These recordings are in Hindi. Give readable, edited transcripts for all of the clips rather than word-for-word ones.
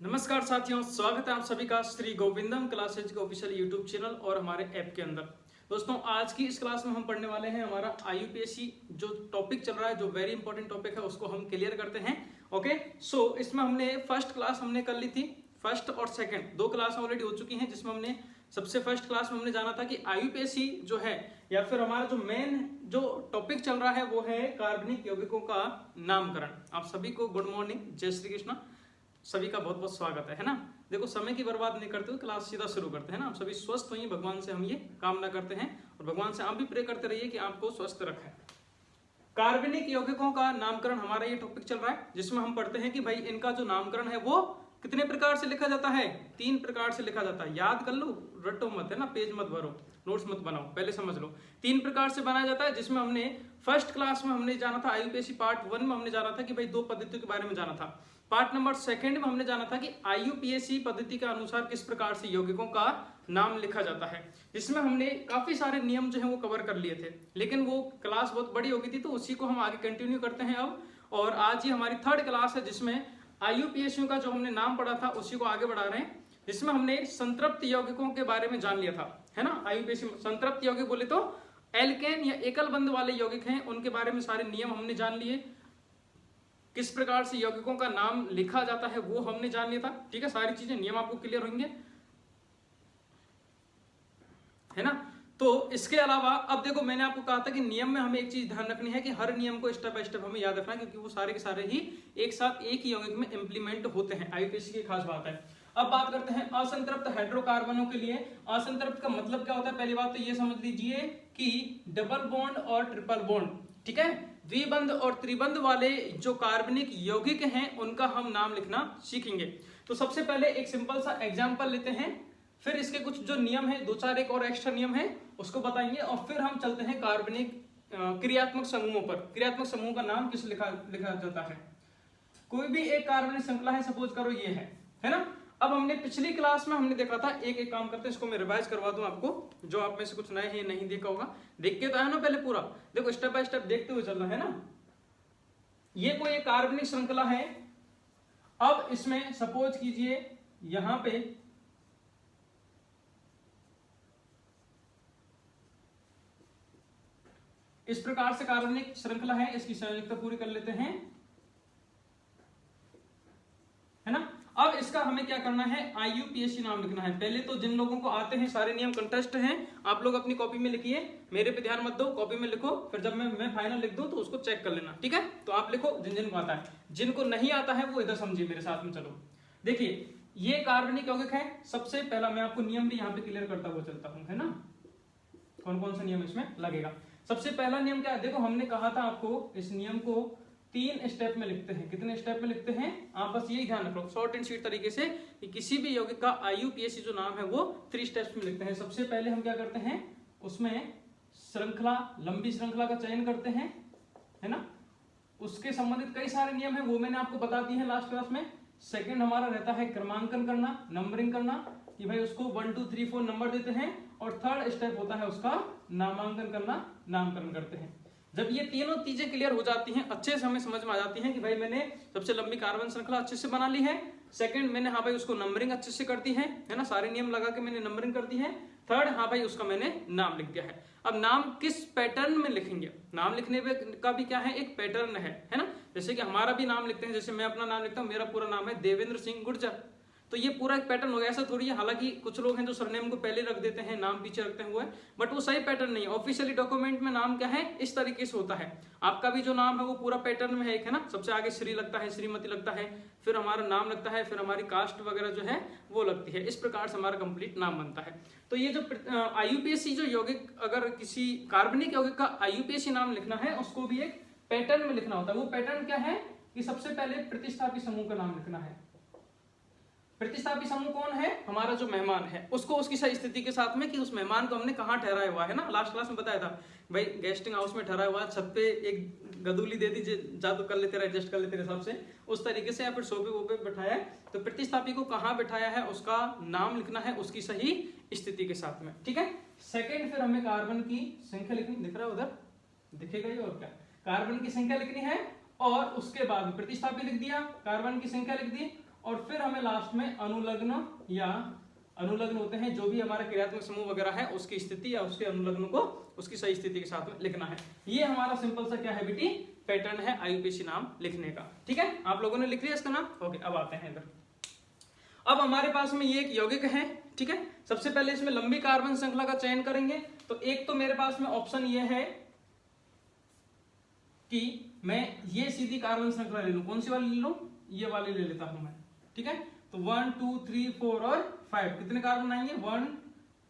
नमस्कार साथियों, स्वागत है आप सभी का श्री गोविंदम क्लासेज के ऑफिशियल यूट्यूब चैनल और हमारे ऐप के अंदर। दोस्तों, आज की इस क्लास में हम पढ़ने वाले हैं हमारा IUPAC जो टॉपिक चल रहा है, जो वेरी इंपॉर्टेंट टॉपिक है, उसको हम क्लियर करते हैं। ओके, सो इसमें हमने फर्स्ट क्लास हमने कर ली थी। फर्स्ट और सेकंड दो क्लास ऑलरेडी हो चुकी हैं, जिसमें हमने सबसे फर्स्ट क्लास में हमने जाना था कि IUPAC जो है या फिर हमारा जो मेन जो टॉपिक चल रहा है वो है कार्बनिक यौगिकों का नामकरण। आप सभी को गुड मॉर्निंग, जय श्री कृष्ण, सभी का बहुत बहुत स्वागत है ना। देखो, समय की बर्बाद नहीं करते हुए क्लास सीधा शुरू करते हैं ना। आप सभी स्वस्थ होइए, भगवान से हम ये कामना करते हैं और भगवान से आप भी प्रे करते रहिए कि आपको स्वस्थ रखें। कार्बनिक यौगिकों का नामकरण हमारा ये टॉपिक चल रहा है, जिसमें हम पढ़ते हैं कि भाई इनका जो नामकरण है वो कितने प्रकार से लिखा जाता है। 3 प्रकार से लिखा जाता है। याद कर लो, रटो मत, है ना, पेज मत भरो, नोट्स मत बनाओ, पहले समझ लो। 3 प्रकार से बनाया जाता है, जिसमें हमने फर्स्ट क्लास में हमने जाना था IUPAC पार्ट 1 में हमने जाना था कि भाई 2 पद्धतियों के बारे में जाना था। पार्ट नंबर 2 में हमने जाना था कि IUPAC पद्धति के अनुसार किस प्रकार से यौगिकों का नाम लिखा जाता है, जिसमें हमने काफी सारे नियम जो है वो कवर कर लिए थे। लेकिन वो क्लास बहुत बड़ी हो गई थी, तो उसी को हम आगे कंटिन्यू करते हैं अब। और आज ही हमारी 3rd क्लास है, जिसमें IUPAC का जो हमने नाम पढ़ा था उसी को आगे बढ़ा रहे हैं, जिसमें हमने संतृप्त यौगिकों के बारे में जान लिया था, है ना। IUPAC संतृप्त यौगिक बोले तो एल्केन या एकल बंध वाले यौगिक हैं, उनके बारे में सारे नियम हमने जान लिए। किस प्रकार से यौगिकों का नाम लिखा जाता है वो हमने जान लिया था। ठीक है, सारी चीजें नियम आपको क्लियर होंगे, है ना। तो इसके अलावा अब देखो, मैंने आपको कहा था कि नियम में हमें एक चीज ध्यान रखनी है कि हर नियम को स्टेप बाय स्टेप हमें याद रखना है, क्योंकि वो सारे के सारे ही एक साथ एक ही यौगिक में इंप्लीमेंट होते हैं। IUPAC की खास बात है। अब बात करते हैं असंतृप्त हाइड्रोकार्बनों के लिए। असंतृप्त का मतलब क्या होता है? पहली बात तो ये समझ लीजिए कि डबल बॉन्ड और ट्रिपल बॉन्ड, ठीक है, द्विबंध और त्रिबंध वाले जो कार्बनिक यौगिक हैं उनका हम नाम लिखना सीखेंगे। तो सबसे पहले एक सिंपल सा एग्जांपल लेते हैं, फिर इसके कुछ जो नियम है, 2-4 एक और एक्स्ट्रा नियम है उसको बताएंगे, और फिर हम चलते हैं कार्बनिक क्रियात्मक समूहों पर। क्रियात्मक समूह का नाम किस लिखा जाता है? कोई भी एक कार्बनिक श्रृंखला है, सपोज करो ये है ना। अब हमने पिछली क्लास में हमने देखा था, एक काम करते हैं, इसको मैं रिवाइज करवा दूं आपको, जो आप में से कुछ नए हैं नहीं देखा होगा। देख के तो है ना पहले पूरा, देखो स्टेप बाय स्टेप देखते हुए चलना है ना। ये कोई एक कार्बनिक श्रृंखला है। अब इसमें सपोज कीजिए यहां पे इस प्रकार से कार्बनिक श्रृंखला है, इसकी संयोजकता पूरी कर लेते हैं, है ना। अब इसका हमें क्या करना है? IUPAC नाम लिखना है। पहले तो जिन लोगों को आते हैं सारे नियम कंटेस्ट हैं, आप लोग अपनी कॉपी में लिखिए, मेरे पे ध्यान मत दो, कॉपी में लिखो, फिर जब मैं फाइनल लिख दूं तो उसको चेक कर लेना, ठीक है। तो आप लिखो जिन जिन को आता है, जिनको नहीं आता है वो इधर समझिए मेरे साथ में। चलो देखिए, ये कार्बनिक यौगिक है। सबसे पहला मैं आपको नियम भी यहाँ पे क्लियर करता हुआ चलता हूँ, है ना, कौन कौन सा नियम इसमें लगेगा। सबसे पहला नियम क्या है? देखो, हमने कहा था आपको इस नियम को 3 स्टेप में लिखते हैं। कितने स्टेप में लिखते हैं? आप बस यही ध्यान रखो शॉर्ट एंड स्वीट तरीके से कि किसी भी यौगिक का IUPAC जो नाम है वो 3 स्टेप्स में लिखते हैं। सबसे पहले हम क्या करते हैं, उसमें श्रृंखला, लंबी श्रृंखला का चयन करते हैं, है ना। उसके संबंधित कई सारे नियम है, वो मैंने आपको बता दिए हैं लास्ट क्लास में। सेकंड हमारा रहता है क्रमांकन करना, नंबरिंग करना, कि भाई उसको 1 2 3 4 नंबर देते हैं। और 3rd स्टेप होता है उसका नामांकन करना, नामकरण करते हैं। जब ये तीनों चीजें क्लियर हो जाती हैं, अच्छे से हमें समझ में आ जाती हैं कि भाई मैंने सबसे लंबी कार्बन श्रृंखला अच्छे से बना ली है। सेकंड, मैंने हाँ भाई उसको नंबरिंग अच्छे से कर दी है ना, सारे नियम लगा के मैंने नंबरिंग कर दी है। थर्ड, हाँ भाई उसका मैंने नाम लिख दिया है। अब नाम किस पैटर्न में लिखेंगे? नाम लिखने का भी क्या है, एक पैटर्न है ना। जैसे कि हमारा भी नाम लिखते हैं, जैसे मैं अपना नाम लिखता हूँ, मेरा पूरा नाम है देवेंद्र सिंह गुर्जर, तो ये पूरा एक पैटर्न हो गया। ऐसा थोड़ी है, हालांकि कुछ लोग हैं जो सरनेम को पहले रख देते हैं, नाम पीछे रखते हुए, बट वो सही पैटर्न नहीं है। ऑफिशियली डॉक्यूमेंट में नाम क्या है, इस तरीके से होता है। आपका भी जो नाम है वो पूरा पैटर्न में है, एक है ना। सबसे आगे श्री लगता है, श्रीमती लगता है, फिर हमारा नाम लगता है, फिर हमारी कास्ट वगैरह जो है वो लगती है। इस प्रकार से हमारा कंप्लीट नाम बनता है। तो ये जो IUPAC जो यौगिक, अगर किसी कार्बनिक यौगिक का IUPAC नाम लिखना है, उसको भी एक पैटर्न में लिखना होता है। वो पैटर्न क्या है कि सबसे पहले प्रतिस्थापी समूह का नाम लिखना है। प्रतिस्थापी समूह कौन है? हमारा जो मेहमान है, उसको उसकी सही स्थिति के साथ में, कि उस मेहमान को हमने कहाँ ठहराया हुआ है ना। लास्ट क्लास में बताया था भाई, गेस्टिंग हाउस में ठहराया हुआ, छत पे एक गदूली दे दी, जादू कर लेते रहे, एडजस्ट कर लेते रहे हिसाब से, उस तरीके से, या फिर सोफे वोपे बैठाया है, तो प्रतिस्थापी को कहाँ बैठाया है उसका नाम लिखना है, उसकी सही स्थिति के साथ में, ठीक है। सेकेंड, फिर हमें कार्बन की संख्या लिखनी, दिख रहा है उधर, दिखेगा ही, और क्या, कार्बन की संख्या लिखनी है। और उसके बाद प्रतिस्थापी लिख दिया, कार्बन की संख्या लिख दी, और फिर हमें लास्ट में अनुलग्न या अनुलग्न होते हैं जो भी हमारा क्रियात्मक समूह वगैरह है उसकी स्थिति या उसके अनुलग्न को उसकी सही स्थिति के साथ में लिखना है। ये हमारा सिंपल सा क्या है बेटी, पैटर्न है आईयूपीएसी नाम लिखने का। ठीक है, आप लोगों ने लिख लिया इसका नाम। ओके, अब आते हैं इधर। अब हमारे पास में ये एक यौगिक है। ठीक है, सबसे पहले इसमें लंबी कार्बन श्रृंखला का चयन करेंगे। तो एक तो मेरे पास में ऑप्शन ये है कि मैं ये सीधी कार्बन श्रृंखला ले लूं। कौन सी वाली ले लूं? ये वाली ले लेता हूं मैं। ठीक है, तो 1 2 3 4 और 5 कितने कार्बन आएंगे? 1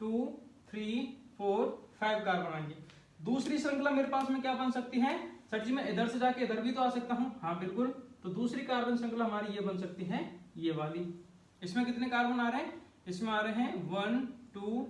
2 3 4 5 कार्बन आएंगे। दूसरी श्रृंखला मेरे पास में क्या बन सकती है? सर जी मैं इधर से जाके इधर भी तो आ सकता हूं। हाँ बिल्कुल, तो दूसरी कार्बन श्रृंखला हमारी ये बन सकती है, ये वाली। इसमें कितने कार्बन आ रहे हैं? इसमें आ रहे हैं 1 2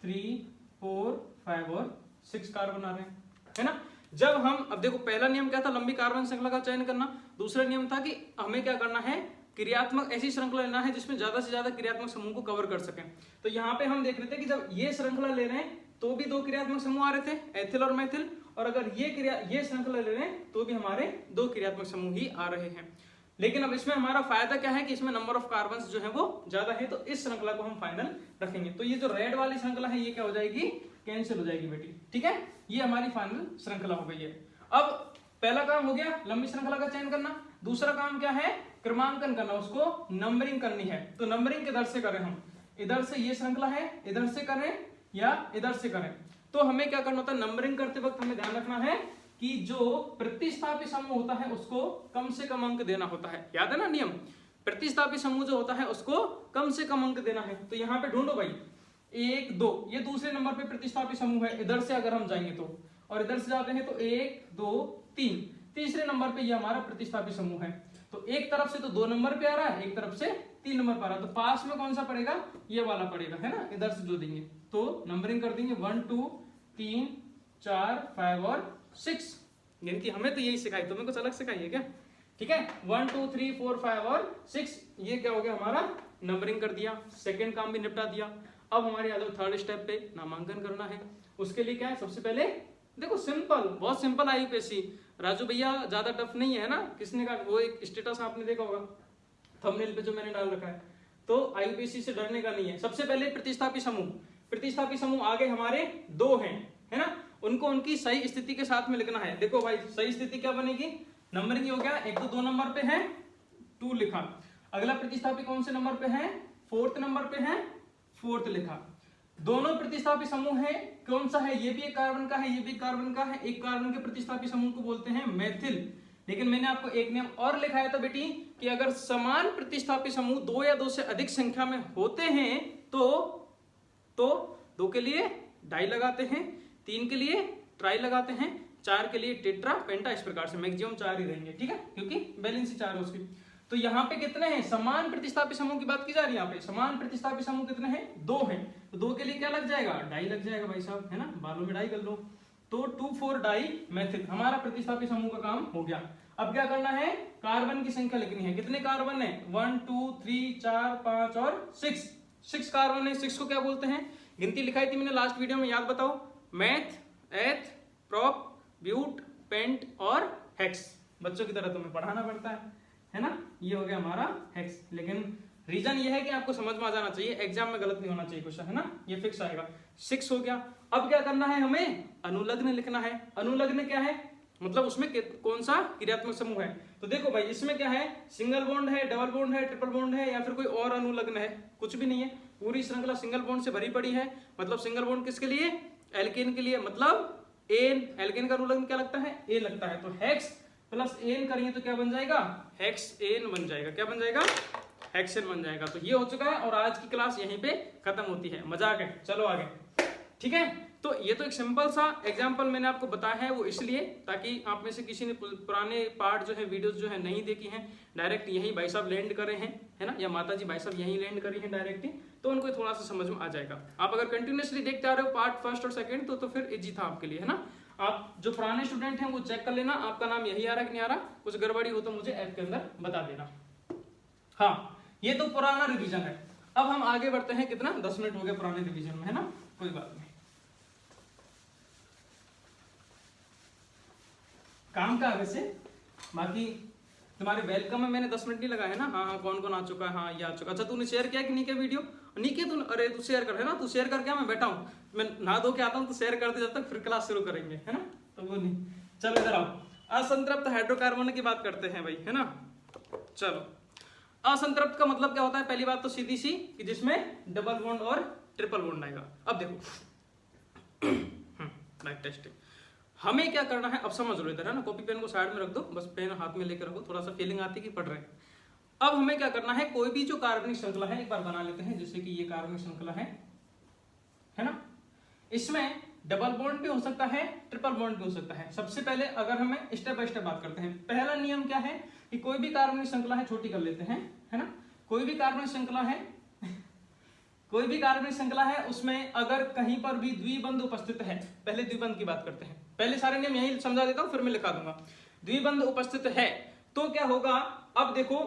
3 4 5 और 6 कार्बन आ रहे हैं, है ना। जब हम, अब देखो पहला नियम क्या था? लंबी कार्बन श्रृंखला का चयन करना। दूसरा नियम था कि हमें क्या करना है? क्रियात्मक ऐसी श्रृंखला लेना है जिसमें ज्यादा से ज्यादा क्रियात्मक समूह को कवर कर सके। तो यहाँ पे हम देख रहे थे कि जब ये श्रृंखला ले रहे हैं तो भी 2 क्रियात्मक समूह आ रहे थे, एथिल और मेथिल, और अगर ये श्रृंखला ले रहे हैं तो भी हमारे 2 क्रियात्मक समूह ही आ रहे हैं। लेकिन अब इसमें हमारा फायदा क्या है कि इसमें नंबर ऑफ कार्बन जो है वो ज्यादा है, तो इस श्रृंखला को हम फाइनल रखेंगे। तो ये जो रेड वाली श्रृंखला है ये क्या हो जाएगी? कैंसिल हो जाएगी बेटी। ठीक है, ये हमारी फाइनल श्रृंखला हो गई है। अब पहला काम हो गया लंबी श्रृंखला का चयन करना। दूसरा काम क्या है? क्रमांकन करना, उसको नंबरिंग करनी है। तो नंबरिंग किधर से करें हम? इधर से ये श्रृंखला है, इधर से करें या इधर से करें? तो हमें क्या करना होता है? नंबरिंग करते वक्त हमें ध्यान रखना है कि जो प्रतिस्थापी समूह होता है उसको कम से कम अंक देना होता है। याद है ना नियम? प्रतिस्थापी समूह जो होता है उसको कम से कम अंक देना है। तो यहाँ पे ढूंढो भाई, 1 2, ये दूसरे नंबर पे प्रतिस्थापी समूह है। इधर से अगर हम जाएंगे तो, और इधर से जाते हैं तो 1 2 3, तीसरे नंबर पे ये हमारा प्रतिस्थापी समूह है। तो एक तरफ से तो 2 नंबर पे आ रहा है, एक तरफ से 3 नंबर पे आ रहा है। तो पास में कौन सा पड़ेगा? ये वाला पड़ेगा, है ना। इधर से जो देंगे तो नंबरिंग कर देंगे 1 2 3 4 5 और 6। गिनती हमें तो यही सिखाई, तुम्हें कुछ अलग सिखाई है क्या? ठीक है, 1 2 3 4 5 और 6, ये क्या हो गया हमारा? नंबरिंग कर दिया, सेकंड काम भी निपटा दिया। अब हमारे यादव थर्ड स्टेप पे नामांकन करना है। उसके लिए क्या है? सबसे पहले देखो सिंपल, बहुत सिंपल आईयूपीएसी। राजू भैया ज्यादा टफ नहीं है ना। किसने कहा? वो एक स्टेटस आपने देखा होगा थंबनेल पे जो मैंने डाल रखा है। तो आईयूपीएसी से डरने का नहीं है। सबसे पहले प्रतिस्थापी समूह, प्रतिस्थापी समूह आगे हमारे 2 हैं, है ना। उनको उनकी सही स्थिति के साथ में लिखना है। देखो भाई सही स्थिति क्या बनेगी? नंबरिंग हो गया, एक तो 2 नंबर पे है, 2 लिखा। अगला प्रतिस्थापी कौन से नंबर पे है? 4th नंबर पे है, 4th लिखा। दोनों प्रतिस्थापी समूह है, कौन सा है? ये भी एक कार्बन का है, ये भी कार्बन का है। एक कार्बन के प्रतिस्थापी समूह को बोलते हैं मेथिल। लेकिन मैंने आपको एक नियम और लिखाया था बेटी कि अगर समान प्रतिस्थापी समूह 2 या 2 से अधिक संख्या में होते हैं तो 2 के लिए डाई लगाते हैं, 3 के लिए ट्राई लगाते हैं, 4 के लिए टेट्रा पेंटा, इस प्रकार से मैक्सिमम 4 ही रहेंगे। ठीक है, क्योंकि बैलेंस ही 4 है उसकी। तो यहाँ पे कितने हैं? समान प्रतिस्थापी समूह की बात की जा रही है। यहाँ पे समान प्रतिस्थापी समूह कितने हैं? 2 हैं। तो 2 के लिए क्या लग जाएगा? डाई लग जाएगा भाई साहब, है ना। बालों में डाई कर लो। तो 2 4 डाई मेथिल, हमारा प्रतिस्थापी समूह का काम हो गया। अब क्या करना है? कार्बन की संख्या लिखनी है। कितने कार्बन है? 1 2 3 4 5 और 6 कार्बन है। 6 को क्या बोलते हैं? गिनती लिखाई थी मैंने लास्ट वीडियो में, याद बताओ। मैथ, एथ, प्रोप, ब्यूट, पेंट और हेक्स। बच्चों की तरह तुम्हें पढ़ाना पड़ता है ना। ये हो गया हमारा हेक्स। लेकिन रीजन ये है कि आपको समझ में आ जाना चाहिए, एग्जाम में गलत नहीं होना चाहिए क्वेश्चन, है ना। ये फिक्स आएगा। 6 हो गया। अब क्या करना है? हमें अनुलग्न लिखना है। अनुलग्न क्या है? मतलब उसमें कौन सा क्रियात्मक समूह है। तो देखो भाई इसमें क्या है? सिंगल बॉन्ड है, डबल बॉन्ड है, ट्रिपल बॉन्ड है, या फिर कोई और अनुलग्न है? कुछ भी नहीं है। पूरी श्रृंखला सिंगल बॉन्ड से भरी पड़ी है। मतलब सिंगल बॉन्ड किसके लिए? एल्केन के लिए। मतलब एन, एल्केन का अनुलग्न क्या लगता है? ए लगता है। तो हेक्स प्लस एन करेंगे तो क्या बन जाएगा? हेक्स एन बन जाएगा। क्या बन जाएगा? हेक्सेन बन जाएगा। तो ये हो चुका है और आज की क्लास यहीं पे खत्म होती है। मजाक है, चलो आगे। ठीक है, तो ये तो एक सिंपल सा एग्जांपल मैंने आपको बताया है, वो इसलिए ताकि आप में से किसी ने पुराने पार्ट जो है, वीडियोस जो है नहीं देखी हैं, डायरेक्ट यही भाई साहब लैंड करे हैं, है ना, या माता जी भाई साहब यही लैंड करी हैं डायरेक्ट ही, तो उनको थोड़ा सा समझ में आ जाएगा। आप अगर कंटिन्यूसली देखते आ रहे हो पार्ट फर्स्ट और सेकंड तो फिर इजी था आपके लिए, है ना। आप जो पुराने स्टूडेंट हैं वो चेक कर लेना, आपका नाम यही आ रहा है कि नहीं आ रहा, कुछ गड़बड़ी हो तो मुझे ऐप के अंदर बता देना। हाँ, ये तो पुराना रिवीजन है। अब हम आगे बढ़ते हैं। कितना? 10 मिनट हो गए पुराने रिवीजन में, है ना, कोई बात नहीं। काम का वैसे बाकी तुम्हारे वेलकम में मैंने 10 मिनट नहीं लगाया है ना। हाँ हाँ, कौन कौन आ चुका है, हाँ ये आ चुका। अच्छा तूने शेयर किया कि नहीं किया वीडियो? नहीं किया तू? अरे तू शेयर कर, है ना, तू शेयर करके मैं बैठा हूँ, मैं नहा धो के आता हूँ, तो शेयर करते जब तक फिर क्लास शुरू करेंगे, है ना। तो वो नहीं, चलो इधर आओ। असंतृप्त हाइड्रोकार्बन की बात करते हैं भाई, है ना। चलो, असंतृप्त का मतलब क्या होता है? पहली बात तो सीधी सी कि जिसमें डबल बॉन्ड और ट्रिपल बॉन्ड आएगा। अब देखो लाइक टेस्टिंग, हमें क्या करना है अब समझ लो इधर, है ना। कॉपी पेन को साइड में रख दो, बस पेन हाथ में लेकर रखो, थोड़ा सा फीलिंग आती है कि पढ़ रहे हैं। अब हमें क्या करना है, कोई भी जो कार्बनिक श्रृंखला है एक बार बना लेते हैं, जैसे कि ये कार्बनिक श्रृंखला है ना। इसमें डबल बॉन्ड भी हो सकता है, ट्रिपल बॉन्ड भी हो सकता है। सबसे पहले अगर हमें स्टेप बाय स्टेप बात करते हैं, पहला नियम क्या है कि कोई भी कार्बनिक श्रृंखला है, छोटी कर लेते हैं, है ना। कोई भी कार्बनिक श्रृंखला है कोई भी कार्बनिक श्रृंखला है, उसमें अगर कहीं पर भी द्विबंध उपस्थित है, पहले द्विबंध की बात करते हैं, पहले सारे नियम यही समझा देता हूं, फिर मैं लिखा दूंगा। द्विबंध उपस्थित है तो क्या होगा, अब देखो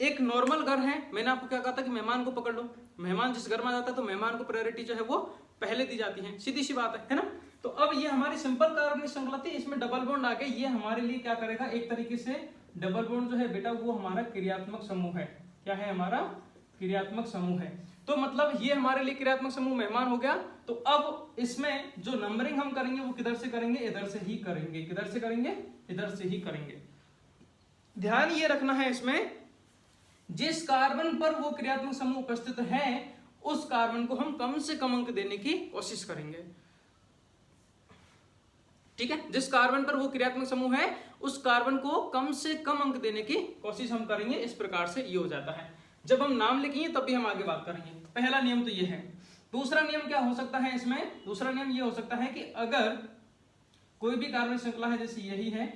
एक नॉर्मल घर है, मैंने आपको क्या कहा था कि मेहमान को पकड़ लो, मेहमान जिस घर में जाता है तो मेहमान को प्रायोरिटी जो है वो पहले दी जाती है, सीधी सी बात है ना। तो अब ये हमारी सिंपल कार्बनिक श्रृंखला थी, इसमें डबल बॉन्ड आ गए, ये हमारे लिए क्या करेगा, एक तरीके से डबल बॉन्ड जो है बेटा वो हमारा क्रियात्मक समूह है। क्या है? हमारा क्रियात्मक समूह है। तो मतलब ये हमारे लिए क्रियात्मक समूह मेहमान हो गया। तो अब इसमें जो नंबरिंग हम करेंगे वो किधर से करेंगे, इधर से ही करेंगे। किधर से करेंगे? इधर से ही करेंगे। ध्यान ये रखना है इसमें, जिस कार्बन पर वो क्रियात्मक समूह उपस्थित है उस कार्बन को हम कम से कम अंक देने की कोशिश करेंगे, ठीक है। जिस कार्बन पर वो क्रियात्मक समूह है उस कार्बन को कम से कम अंक देने की कोशिश हम करेंगे। इस प्रकार से ये हो जाता है। जब हम नाम लिखेंगे तब भी हम आगे बात करेंगे। पहला नियम तो ये है। दूसरा नियम क्या हो सकता है इसमें? दूसरा नियम ये हो सकता है कि अगर कोई भी कार्बनिक श्रृंखला है, जैसे यही है,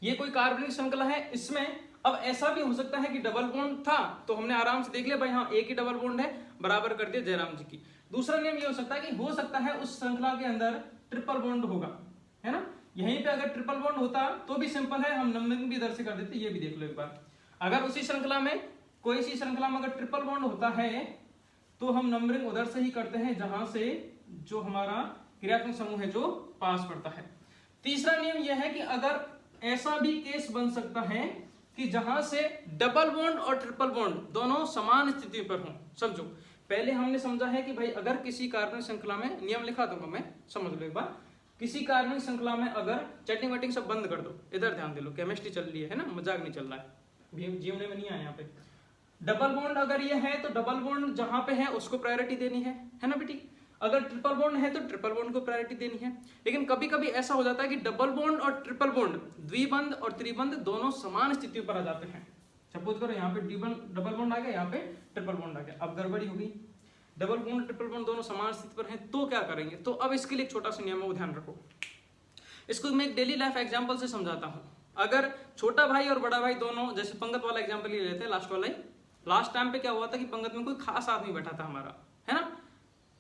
ये कोई कार्बनिक श्रृंखला है, इसमें अब ऐसा भी हो सकता है कि डबल बॉन्ड था तो हमने आराम से देख लिया भाई हाँ एक ही डबल बॉन्ड है, बराबर कर दिया जयराम जी की। दूसरा नियम ये हो सकता है कि हो सकता है उस श्रृंखला के अंदर ट्रिपल बॉन्ड होगा, है ना। यहीं पे अगर ट्रिपल बॉन्ड होता तो भी सिंपल है, हम नंबरिंग भी इधर से कर देते। ये भी देख लो एक बार, अगर उसी श्रृंखला में कोई सी श्रृंखला में अगर ट्रिपल बॉन्ड होता है तो हम नंबरिंग उधर से ही करते हैं जहां से जो हमारा क्रियात्मक समूह है जो पास पड़ता है। तीसरा नियम यह है कि अगर ऐसा भी केस बन सकता है कि जहां से डबल बॉन्ड और ट्रिपल बॉन्ड दोनों समान स्थिति पर हों। समझो, पहले हमने समझा है कि भाई अगर किसी कार्बनिक श्रृंखला में, नियम लिखा दूंगा मैं, समझ लो एक बार, किसी कार्बनिक श्रृंखला में अगर चैटिंग वेटिंग सब बंद कर दो, इधर ध्यान दे लो, केमिस्ट्री चल रही है ना, मजाक नहीं चल रहा है, जीवने में नहीं आया यहाँ पे। डबल बॉन्ड अगर ये है तो डबल बॉन्ड जहां पे है उसको प्रायोरिटी देनी है ना बेटी। अगर ट्रिपल बॉन्ड है तो ट्रिपल बॉन्ड को प्रायोरिटी देनी है। लेकिन कभी कभी ऐसा हो जाता है कि डबल बॉन्ड और ट्रिपल बॉन्ड, द्विबंध और त्रिबंध दोनों समान स्थितियों पर आ जाते हैं। सपोज करो यहाँ पे डबल बॉन्ड आ गया, यहाँ पे ट्रिपल बॉन्ड आ गया, अब गड़बड़ी हो गई। डबल बॉन्ड ट्रिपल बॉन्ड दोनों समान स्थिति पर हैं तो क्या करेंगे? तो अब इसके लिए एक छोटा सा नियम है, वो ध्यान रखो। इसको मैं एक डेली लाइफ एग्जाम्पल से समझाता हूँ। अगर छोटा भाई और बड़ा भाई दोनों, जैसे पंगत वाला एग्जाम्पल ले लेते हैं, लास्ट वाला ही। लास्ट टाइम पे क्या हुआ था कि पंगत में कोई खास आदमी बैठा था हमारा, है ना,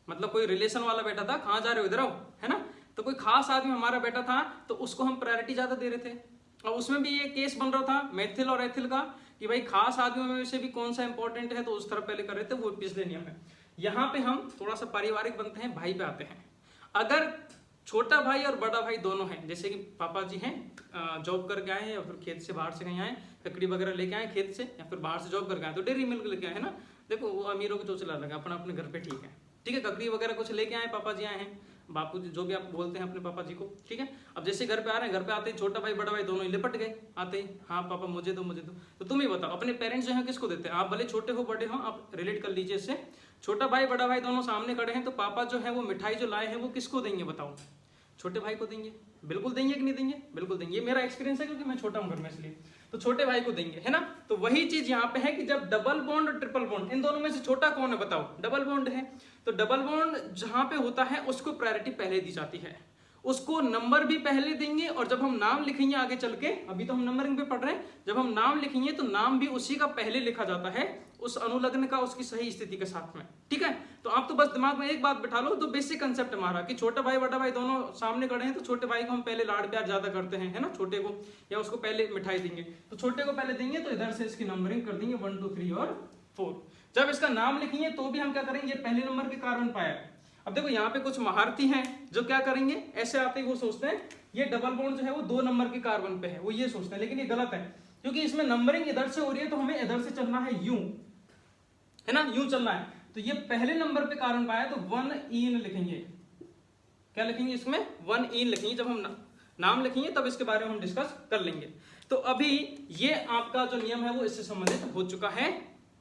मतलब कोई रिलेशन वाला बैठा था, कहाँ जा रहे हो इधर आओ, है ना। तो कोई खास आदमी हमारा बैठा था तो उसको हम प्रायोरिटी ज्यादा दे रहे थे। और उसमें भी ये केस बन रहा था मेथिल और एथिल का कि भाई खास आदमियों में से भी कौन सा इंपॉर्टेंट है, तो उस तरफ पहले कर रहे थे। वो पिछले नियम है। यहाँ पे हम थोड़ा सा पारिवारिक बनते हैं, भाई पे आते हैं। अगर छोटा भाई और बड़ा भाई दोनों हैं, जैसे कि पापा जी हैं, जॉब करके आए हैं या फिर खेत से बाहर से कहीं आए, ककड़ी वगैरह लेके आए खेत से, या फिर बाहर से जॉब करके आए तो डेयरी मिल्क लेके आए, है ना। देखो वो अमीरों को तो चला लगा, अपना अपने घर पे ठीक है, ठीक है। ककड़ी वगैरह कुछ लेके आए, पापा जी आए हैं, बापू जी जो भी आप बोलते हैं अपने पापा जी को, ठीक है। अब जैसे घर पे आ रहे हैं, घर पे आते ही छोटा भाई बड़ा भाई दोनों ही लिपट गए आते ही, हाँ पापा मुझे दो मुझे दो। तो तुम ही बताओ अपने पेरेंट्स जो है किसको देते हैं? आप भले छोटे हो बड़े हो, आप रिलेट कर लीजिए इससे। छोटा भाई बड़ा भाई दोनों सामने खड़े हैं तो पापा जो है वो मिठाई जो लाए हैं वो किसको देंगे बताओ? छोटे भाई को देंगे। बिल्कुल देंगे कि नहीं देंगे? बिल्कुल देंगे। ये मेरा एक्सपीरियंस है क्योंकि मैं छोटा हूं घर में, इसलिए तो छोटे भाई को देंगे, है ना। तो वही चीज यहाँ पे है कि जब डबल बॉन्ड और ट्रिपल बॉन्ड, इन दोनों में से छोटा कौन है बताओ? डबल बॉन्ड है। तो डबल बॉन्ड जहां पे होता है उसको प्रायोरिटी पहले दी जाती है, उसको नंबर भी पहले देंगे। और जब हम नाम लिखेंगे आगे चल के, अभी तो हम नंबरिंग पे पढ़ रहे हैं, जब हम नाम लिखेंगे तो नाम भी उसी का पहले लिखा जाता है, उस अनुलग्न का, उसकी सही स्थिति के साथ में, ठीक है। तो आप तो बस दिमाग में एक बात बिठा लो, तो बेसिक कंसेप्ट हमारा कि छोटा भाई बड़ा भाई दोनों सामने खड़े हैं तो छोटे भाई को हम पहले लाड प्यार ज्यादा करते हैं, है ना, छोटे को, या उसको पहले मिठाई देंगे। तो छोटे को पहले देंगे तो इधर से इसकी नंबरिंग कर देंगे 1 2 3 और 4। जब इसका नाम लिखेंगे तो भी हम क्या करेंगे? पहले नंबर के कार्बन पाया। अब देखो यहाँ पे कुछ महारथी हैं जो क्या करेंगे, ऐसे आते ही वो सोचते हैं ये डबल बॉन्ड जो है वो 2 नंबर के कार्बन पे है, वो ये सोचते हैं, लेकिन ये गलत है। क्योंकि इसमें नंबरिंग इधर से हो रही है तो हमें इधर से चलना है यूं, है ना, यूं चलना है। तो ये पहले नंबर पे कारण पाया तो 1 इन लिखेंगे। क्या लिखेंगे इसमें? 1 इन लिखेंगे। जब हम नाम लिखेंगे तब इसके बारे में हम डिस्कस कर लेंगे। तो अभी ये आपका जो नियम है वो इससे संबंधित हो चुका है।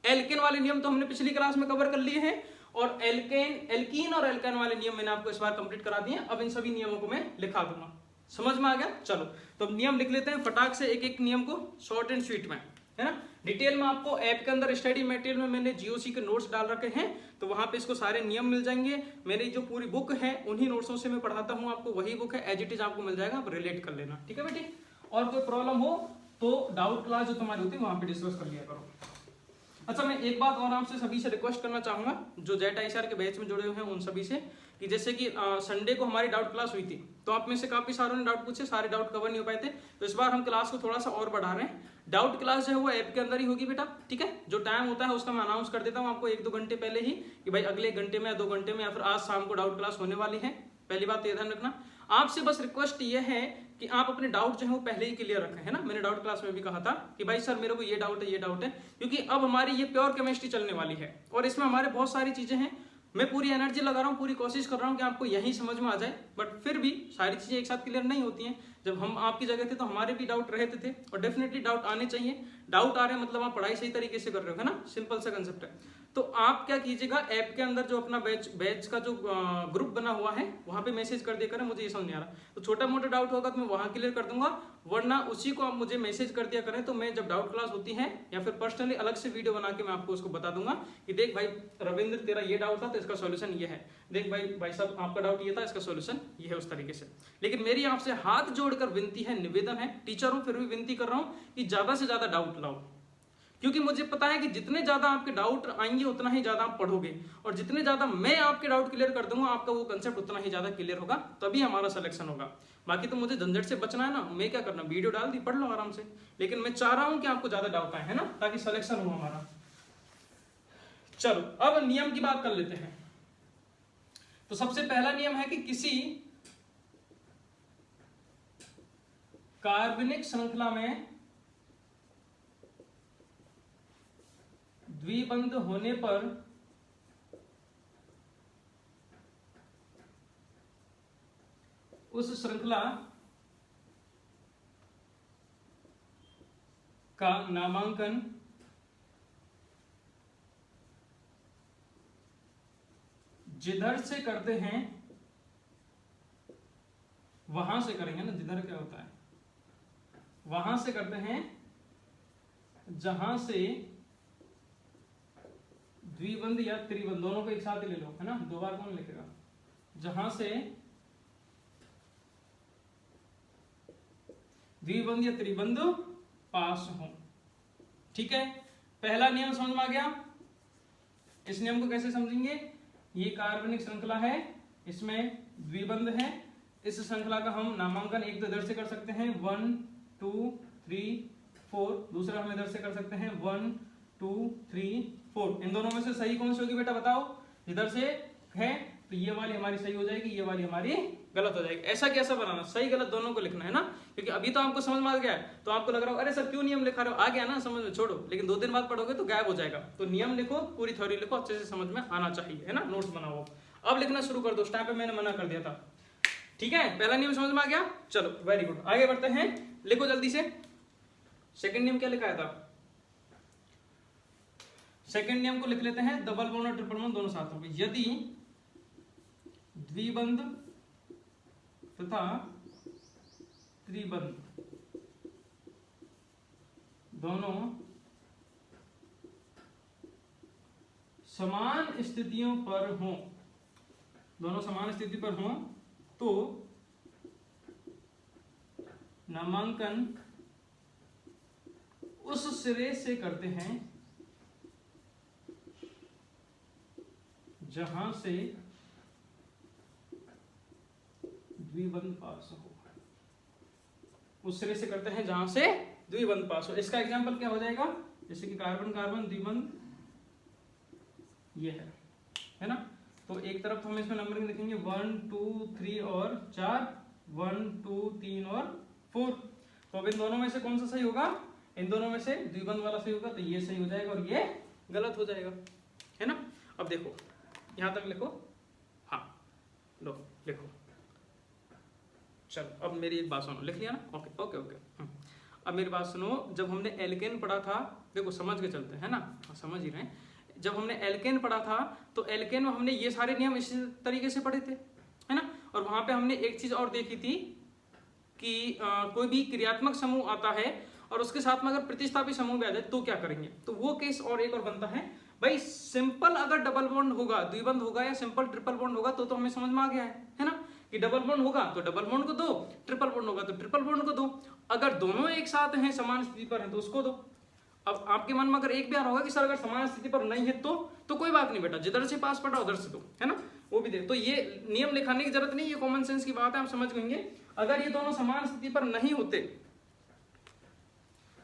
एल्केन वाले नियम तो हमने पिछली क्लास में कवर कर लिए हैं, और एल्कीन और एल्केन वाले नियम मैंने आपको इस बार कंप्लीट करा दिए। अब इन सभी नियमों को मैं लिखा दूंगा। समझ में आ गया? चलो तो नियम लिख लेते हैं फटाक से, एक एक नियम को शॉर्ट एंड स्वीट में, है ना। डिटेल में आपको ऐप के अंदर स्टडी मटेरियल में मैंने जीओसी के नोट्स डाल रखे हैं, तो वहां पे इसको सारे नियम मिल जाएंगे। मेरी जो पूरी बुक है उन्हीं नोट्सों से मैं पढ़ाता हूँ आपको, वही बुक है, एज इट इज आपको मिल जाएगा, आप रिलेट कर लेना। ठीक है बेटी? और कोई प्रॉब्लम हो तो डाउट क्लास जो तुम्हारी होती है वहां पे डिस्कस कर लिया करो। अच्छा, मैं एक बात और आपसे सभी से रिक्वेस्ट करना चाहूंगा, जो जेट आईसीआर के बैच में जुड़े हुए हैं उन सभी से, कि जैसे कि संडे को हमारी डाउट क्लास हुई थी, तो आप में से काफी सारों ने डाउट पूछे, सारे डाउट कवर नहीं हो पाए थे, तो इस बार हम क्लास को थोड़ा सा और बढ़ा रहे हैं। डाउट क्लास जो है वो ऐप के अंदर ही होगी बेटा, ठीक है। जो टाइम होता है उसका मैं अनाउंस कर देता हूँ आपको 1-2 घंटे पहले ही, कि भाई अगले 1 घंटे में या 2 घंटे में या फिर आज शाम को डाउट क्लास होने वाली है। पहली बात ये ध्यान रखना। आपसे बस रिक्वेस्ट ये है कि आप अपने डाउट जो है वो पहले ही क्लियर रखें, है ना। मैंने डाउट क्लास में भी कहा था कि भाई सर मेरे को ये डाउट है, ये डाउट है, क्योंकि अब हमारी ये प्योर केमिस्ट्री चलने वाली है और इसमें हमारे बहुत सारी चीजें हैं। मैं पूरी एनर्जी लगा रहा हूँ, पूरी कोशिश कर रहा हूँ कि आपको यही समझ में आ जाए, बट फिर भी सारी चीजें एक साथ क्लियर नहीं होती हैं। जब हम आपकी जगह थे तो हमारे भी डाउट रहते थे, और डेफिनेटली डाउट आने चाहिए। डाउट आ रहे हैं मतलब आप पढ़ाई सही तरीके से कर रहे हो, है ना, सिंपल सा कंसेप्ट है। तो आप क्या कीजिएगा, ऐप के अंदर जो अपना बैच का जो ग्रुप बना हुआ है वहां पे मैसेज कर दिया करें, मुझे ये समझ नहीं आ रहा, तो छोटा मोटा डाउट होगा तो मैं वहां क्लियर कर दूंगा, वरना उसी को आप मुझे मैसेज कर दिया करें, तो मैं जब डाउट क्लास होती है या फिर पर्सनली अलग से वीडियो बना के मैं आपको उसको बता दूंगा कि देख भाई रविंद्र तेरा ये डाउट था तो इसका सॉल्यूशन ये है, देख भाई साहब आपका डाउट ये था, इसका सॉल्यूशन ये है, उस तरीके से। लेकिन मेरी आपसे हाथ जोड़कर विनती है, निवेदन है, टीचर हूं फिर भी विनती कर रहा हूं कि ज्यादा से ज्यादा डाउट लाओ, क्योंकि मुझे पता है कि जितने ज्यादा आपके डाउट आएंगे उतना ही ज्यादा आप पढ़ोगे, और जितने ज्यादा मैं आपके डाउट क्लियर कर दूंगा आपका वो कंसेप्ट उतना ही ज्यादा क्लियर होगा, तभी हमारा सिलेक्शन होगा। बाकी तो मुझे झंझट से बचना है ना, मैं क्या करना, वीडियो डाल दी, पढ़ लो आराम से, लेकिन मैं चाह रहा हूं कि आपको ज्यादा डाउट आए, है ना, ताकि सिलेक्शन हो हमारा। चलो अब नियम की बात कर लेते हैं। तो सबसे पहला नियम है कि किसी कार्बनिक श्रृंखला में द्विबंध होने पर उस श्रृंखला का नामांकन जिधर से करते हैं वहां से करेंगे ना, जिधर क्या होता है, वहां से करते हैं जहां से द्विबंध या त्रिबंध, दोनों को एक साथ ही ले लो, है ना, 2 बार कौन लिखेगा, जहां से द्विबंध या त्रिबंध पास हो। ठीक है, पहला नियम समझ में आ गया। इस नियम को कैसे समझेंगे, ये कार्बनिक श्रृंखला है, इसमें द्विबंध है, इस श्रृंखला का हम नामांकन एक तो इधर से कर सकते हैं 1 2 3 4, दूसरा हम इधर से कर सकते हैं 1 2 3 4। इन दोनों में से सही कौन सी होगी बेटा बताओ, इधर से है तो ये वाली हमारी सही हो जाएगी, ये वाली हमारी गलत हो जाएगी। ऐसा कैसा बनाना, सही गलत दोनों को लिखना है ना, क्योंकि अभी तो आपको समझ में आ गया है, तो आपको लग रहा हो अरे सर क्यों नियम लिखा रहे हो, आ गया ना समझ में, छोड़ो, लेकिन 2 दिन बाद पढ़ोगे तो गायब हो जाएगा। तो नियम लिखो, पूरी थ्योरी लिखो, अच्छे से समझ में आना चाहिए, है ना, नोट्स बनाओ। अब लिखना शुरू कर दो, उस टाइम पे मैंने मना कर दिया था। ठीक है, पहला नियम समझ में आ गया, चलो वेरी गुड, आगे बढ़ते हैं, लिखो जल्दी से। सेकंड नियम क्या लिखा था, सेकंड नियम को लिख लेते हैं, डबल बॉन्ड और ट्रिपल बॉन्ड दोनों साथ होंगे। यदि द्विबंध तथा त्रिबंध दोनों समान स्थितियों पर हों, दोनों समान स्थिति पर हों, तो नामांकन उस सिरे से करते हैं जहां से द्विबंध पास हो, उस सिरे से करते हैं जहां से द्विबंध पास हो। इसका एग्जांपल क्या हो जाएगा, जैसे कि कार्बन कार्बन द्विबंध ये है ना, तो एक तरफ हम इसमें नंबरिंग लिखेंगे 1 2 3 और 4, 1 2 3 और 4। तो अब इन दोनों में से कौन सा सही होगा, इन दोनों में से द्विबंध वाला सही होगा तो ये सही हो जाएगा और ये गलत हो जाएगा, है ना। अब देखो यहां तक लिखो, हाँ लो लिखो। चलो अब मेरी एक बात सुनो, लिख लिया ना, ओके ओके ओके। अब मेरी बात सुनो, जब हमने एल्केन पढ़ा था, देखो समझ के चलते हैं ना, समझ ही रहे हैं। जब हमने एल्केन पढ़ा था तो एल्केन में हमने ये सारे नियम इसी तरीके से पढ़े थे, है ना। और वहां पे हमने एक चीज और देखी थी कि कोई भी क्रियात्मक समूह आता है और उसके साथ में अगर प्रतिस्थापी समूह भी आ जाए तो क्या करेंगे। तो वो केस और एक और बनता है भाई, सिंपल अगर डबल बॉन्ड होगा, द्विबंध होगा या सिंपल ट्रिपल बॉन्ड होगा तो हमें समझ में आ गया है ना, कि डबल बॉन्ड होगा तो डबल बॉन्ड को दो, ट्रिपल बॉन्ड होगा तो ट्रिपल बॉन्ड को दो। अगर दोनों एक साथ हैं, समान स्थिति पर हैं तो उसको दो। अब आपके मन में अगर एक भी आ रहा होगा कि सर अगर समान स्थिति पर नहीं है तो कोई बात नहीं बेटा, जिधर से पास पड़ा उधर से दो, है ना, वो भी दे। तो ये नियम लिखाने की जरूरत नहीं, ये कॉमन सेंस की बात है, आप समझ लेंगे। अगर ये दोनों समान स्थिति पर नहीं होते,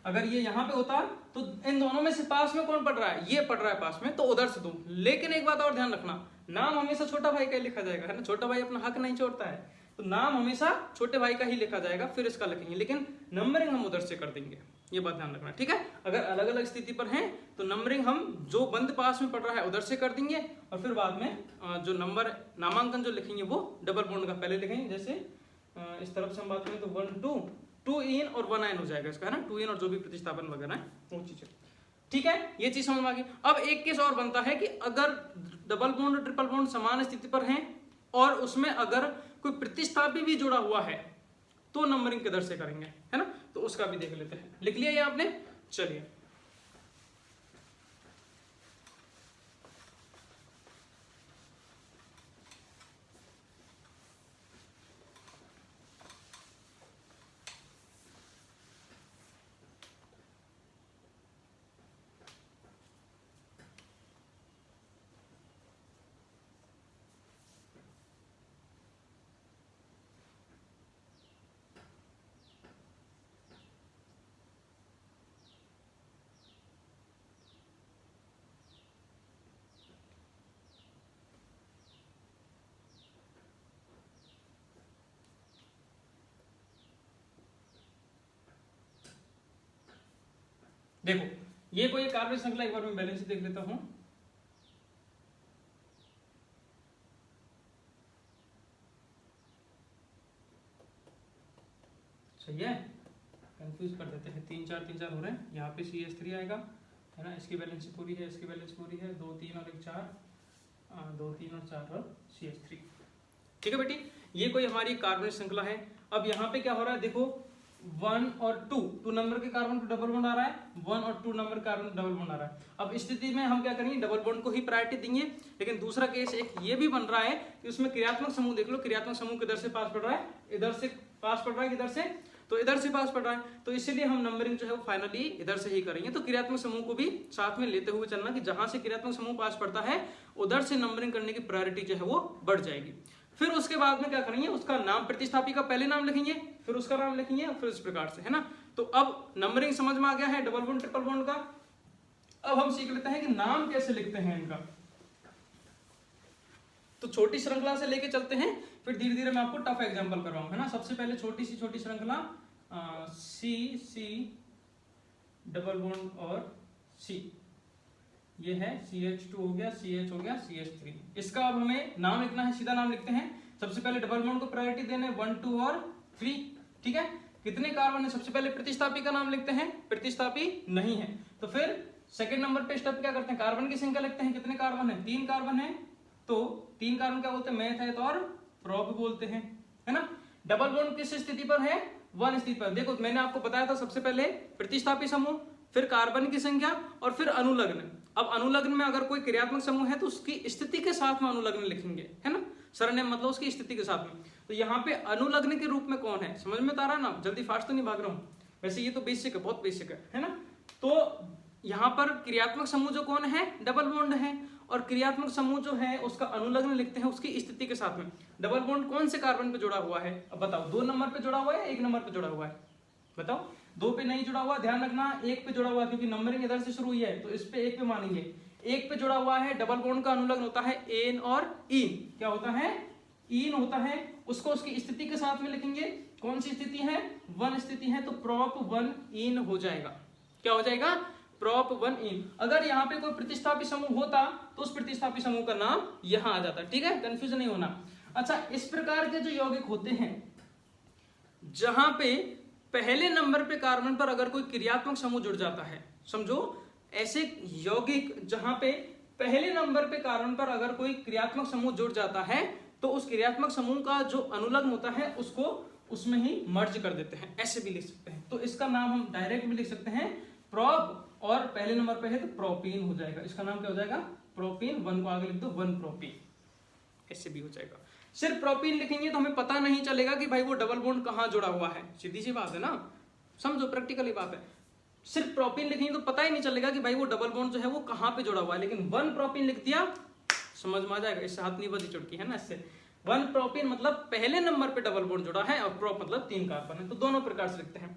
अगर ये यहां पे होता तो इन दोनों में से पास में कौन पढ़ रहा है, ये पढ़ रहा है पास में, तो उधर से दो। लेकिन एक बात और ध्यान रखना, नाम हमेशा छोटा भाई का ही लिखा जाएगा, है ना, छोटा भाई अपना हक नहीं छोड़ता है, तो नाम हमेशा छोटे भाई का ही लिखा जाएगा, फिर इसका लिखेंगे, लेकिन नंबरिंग हम उधर से कर देंगे, ये बात ध्यान रखना, ठीक है। अगर अलग अलग स्थिति पर हैं तो नंबरिंग हम जो बंद पास में पढ़ रहा है उधर से कर देंगे, और फिर बाद में जो नंबर नामांकन जो लिखेंगे वो डबल बॉन्ड का पहले लिखेंगे। जैसे इस तरफ से हम बात करें तो 1 2 इन और 1 आयन हो जाएगा इसका, है ना, 2 इन और जो भी प्रतिस्थापन वगैरह है वो चीजें, ठीक है, ये चीज समझ में आ गई। अब एक केस और बनता है कि अगर डबल बॉन्ड और ट्रिपल बॉन्ड समान स्थिति पर हैं और उसमें अगर कोई प्रतिस्थापी भी जुड़ा हुआ है तो नंबरिंग किधर से करेंगे, है ना, तो उसका भी देख लेते हैं। लिख लिया ये आपने, चलिए। देखो ये कोई कार्बन श्रृंखला, एक बार मैं बैलेंस देख लेता हूं। सही है, कंफ्यूज कर देते हैं, 3 4 हो रहे हैं। यहाँ पे CH3 आएगा, है ना, इसकी बैलेंस पूरी है, इसकी बैलेंस पूरी है, 2 3 और 1 4, 2 3 और 4 और CH3, ठीक है बेटी। ये कोई हमारी कार्बन श्रृंखला है। अब यहाँ पे क्या हो रहा है, देखो 1 और 2 नंबर के कार्बन पे डबल बॉन्ड आ रहा है, 1 और 2 नंबर कार्बन डबल बॉन्ड आ रहा है। अब इस स्थिति में हम क्या करेंगे, डबल बॉन्ड को ही प्रायोरिटी देंगे। लेकिन दूसरा केस एक ये भी बन रहा है कि उसमें क्रियात्मक समूह देख लो, क्रियात्मक समूह किधर से पास पड़ रहा है, इधर से पास पड़ रहा है, किधर से, तो इधर से पास पड़ रहा है। तो इसीलिए हम नंबरिंग जो है वो फाइनली इधर से ही करेंगे। तो क्रियात्मक समूह को भी साथ में लेते हुए चलना कि जहां से क्रियात्मक समूह पास पड़ता है उधर से नंबरिंग करने की प्रायोरिटी जो है वो बढ़ जाएगी। फिर उसके बाद में क्या करेंगे, उसका नाम, प्रतिस्थापी का पहले नाम लिखेंगे, फिर उसका नाम लिखेंगे, और फिर इस प्रकार से, है ना। तो अब नंबरिंग समझ में आ गया है डबल बॉन्ड ट्रिपल बॉन्ड का। अब हम सीख लेते हैं कि नाम कैसे लिखते हैं इनका। तो छोटी श्रृंखला से लेके चलते हैं, फिर धीरे धीरे मैं आपको टफ एग्जांपल करवाऊंगा, है ना। सबसे पहले छोटी श्रृंखला C डबल बॉन्ड और C, ये है CH2 हो गया, CH हो गया, CH3। इसका अब हमें नाम लिखना है, सीधा नाम लिखते हैं। सबसे पहले डबल बॉन्ड को प्रायोरिटी देने 1 2 और 3, ठीक है। कितने कार्बन है, सबसे पहले प्रतिस्थापी का नाम लिखते हैं, प्रतिस्थापी नहीं है तो फिर सेकंड नंबर पे स्टेप क्या करते हैं, कार्बन की संख्या लिखते हैं, कितने कार्बन है, 3 कार्बन है, तो 3 कार्बन क्या बोलते हैं, मेथ और प्रोप बोलते हैं, है ना। डबल बॉन्ड किस स्थिति पर है, 1 स्थिति पर। देखो मैंने आपको बताया था सबसे पहले प्रतिस्थापी समूह, फिर कार्बन की संख्या और फिर अनुलग्न। अब अनुलग्न में अगर कोई क्रियात्मक समूह है तो उसकी स्थिति के साथ में अनुलग्न लिखेंगे, है ना, सरनेम मतलब उसकी स्थिति के साथ में। तो यहाँ पे अनुलग्न के रूप में कौन है, समझ में आ रहा है ना, जल्दी फास्ट तो नहीं भाग रहा हूँ, वैसे ये तो बेसिक है, बहुत बेसिक है ना। तो यहाँ पर क्रियात्मक समूह जो कौन है, डबल बॉन्ड है, और क्रियात्मक समूह जो है उसका अनुलग्न लिखते हैं उसकी स्थिति के साथ में। डबल बॉन्ड कौन से कार्बन पे जुड़ा हुआ है, अब बताओ, 2 नंबर पे जुड़ा हुआ है, 1 नंबर पे जुड़ा हुआ है, बताओ। 2 पे नहीं जुड़ा हुआ, ध्यान रखना, 1 पे जुड़ा हुआ, क्योंकि नंबरिंग इधर से शुरू हुई है तो इस पे 1 पे मानेंगे। 1 पे जुड़ा हुआ है, डबल बॉन्ड का अनुलग्न होता है एन और इन, क्या होता है, इन होता है, उसको उसकी स्थिति के साथ में लिखेंगे। कौन सी स्थिति है, 1 स्थिति है, तो प्रॉप 1 इन हो जाएगा, क्या हो जाएगा, प्रोप 1 इन। अगर यहाँ पे कोई प्रतिस्थापी समूह होता तो उस प्रतिस्थापी समूह का नाम यहाँ आ जाता, ठीक है, कंफ्यूजन नहीं होना। अच्छा, इस प्रकार के जो यौगिक होते हैं जहां पे पहले नंबर पे कार्बन पर अगर कोई क्रियात्मक समूह जुड़ जाता है, समझो ऐसे यौगिक जहां पे पहले नंबर पे कार्बन पर अगर कोई क्रियात्मक समूह जुड़ जाता है तो उस क्रियात्मक समूह का जो अनुलग्न होता है उसको उसमें ही मर्ज कर देते हैं, ऐसे भी लिख सकते हैं। तो इसका नाम हम डायरेक्ट भी लिख सकते हैं प्रोप, और पहले नंबर पे है तो प्रोपीन हो जाएगा, इसका नाम क्या हो जाएगा, प्रोपीन। 1 को आगे लिख दो, 1 प्रोपीन, ऐसे भी हो जाएगा। सिर्फ प्रोपीन लिखेंगे तो हमें पता नहीं चलेगा कि भाई वो डबल बॉन्ड कहाँ जुड़ा हुआ है, सीधी सी बात है ना, समझो प्रैक्टिकली बात है। सिर्फ प्रोपीन लिखेंगे तो पता ही नहीं चलेगा कि भाई वो डबल बॉन्ड जो है वो कहाँ पे जुड़ा हुआ है, लेकिन 1 प्रोपीन लिख दिया समझ में आ जाएगा, इससे हाथ नहीं बदी चुटकी है ना, इससे 1 प्रोपीन मतलब पहले नंबर पे डबल बॉन्ड जुड़ा है, और प्रोप मतलब 3 कार्बन है। तो दोनों प्रकार से लिखते हैं।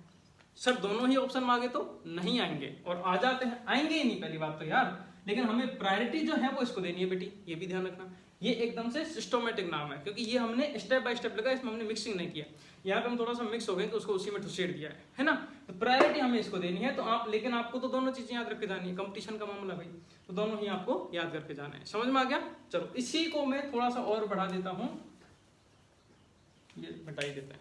सर दोनों ही ऑप्शन मांगे तो नहीं आएंगे, और आ जाते हैं, आएंगे ही नहीं पहली बात तो यार, लेकिन हमें प्रायोरिटी जो है वो इसको देनी है बेटी, ये भी ध्यान रखना। ये एकदम से सिस्टोमेटिक नाम है, क्योंकि ये हमने स्टेप बाय स्टेप लगा, इसमें हमने मिक्सिंग नहीं किया। यहाँ पे हम थोड़ा सा मिक्स हो गए तो उसको उसी में ठुसेड़ दिया है ना। तो प्रायोरिटी हमें इसको देनी है। तो आप, लेकिन आपको तो दोनों चीजें याद रख के जानी है, कंपटीशन का मामला भाई, तो दोनों ही आपको याद करके जाना है। समझ में आ गया? चलो इसी को मैं थोड़ा सा और बढ़ा देता हूँ, ये बढ़ा ही देते हैं,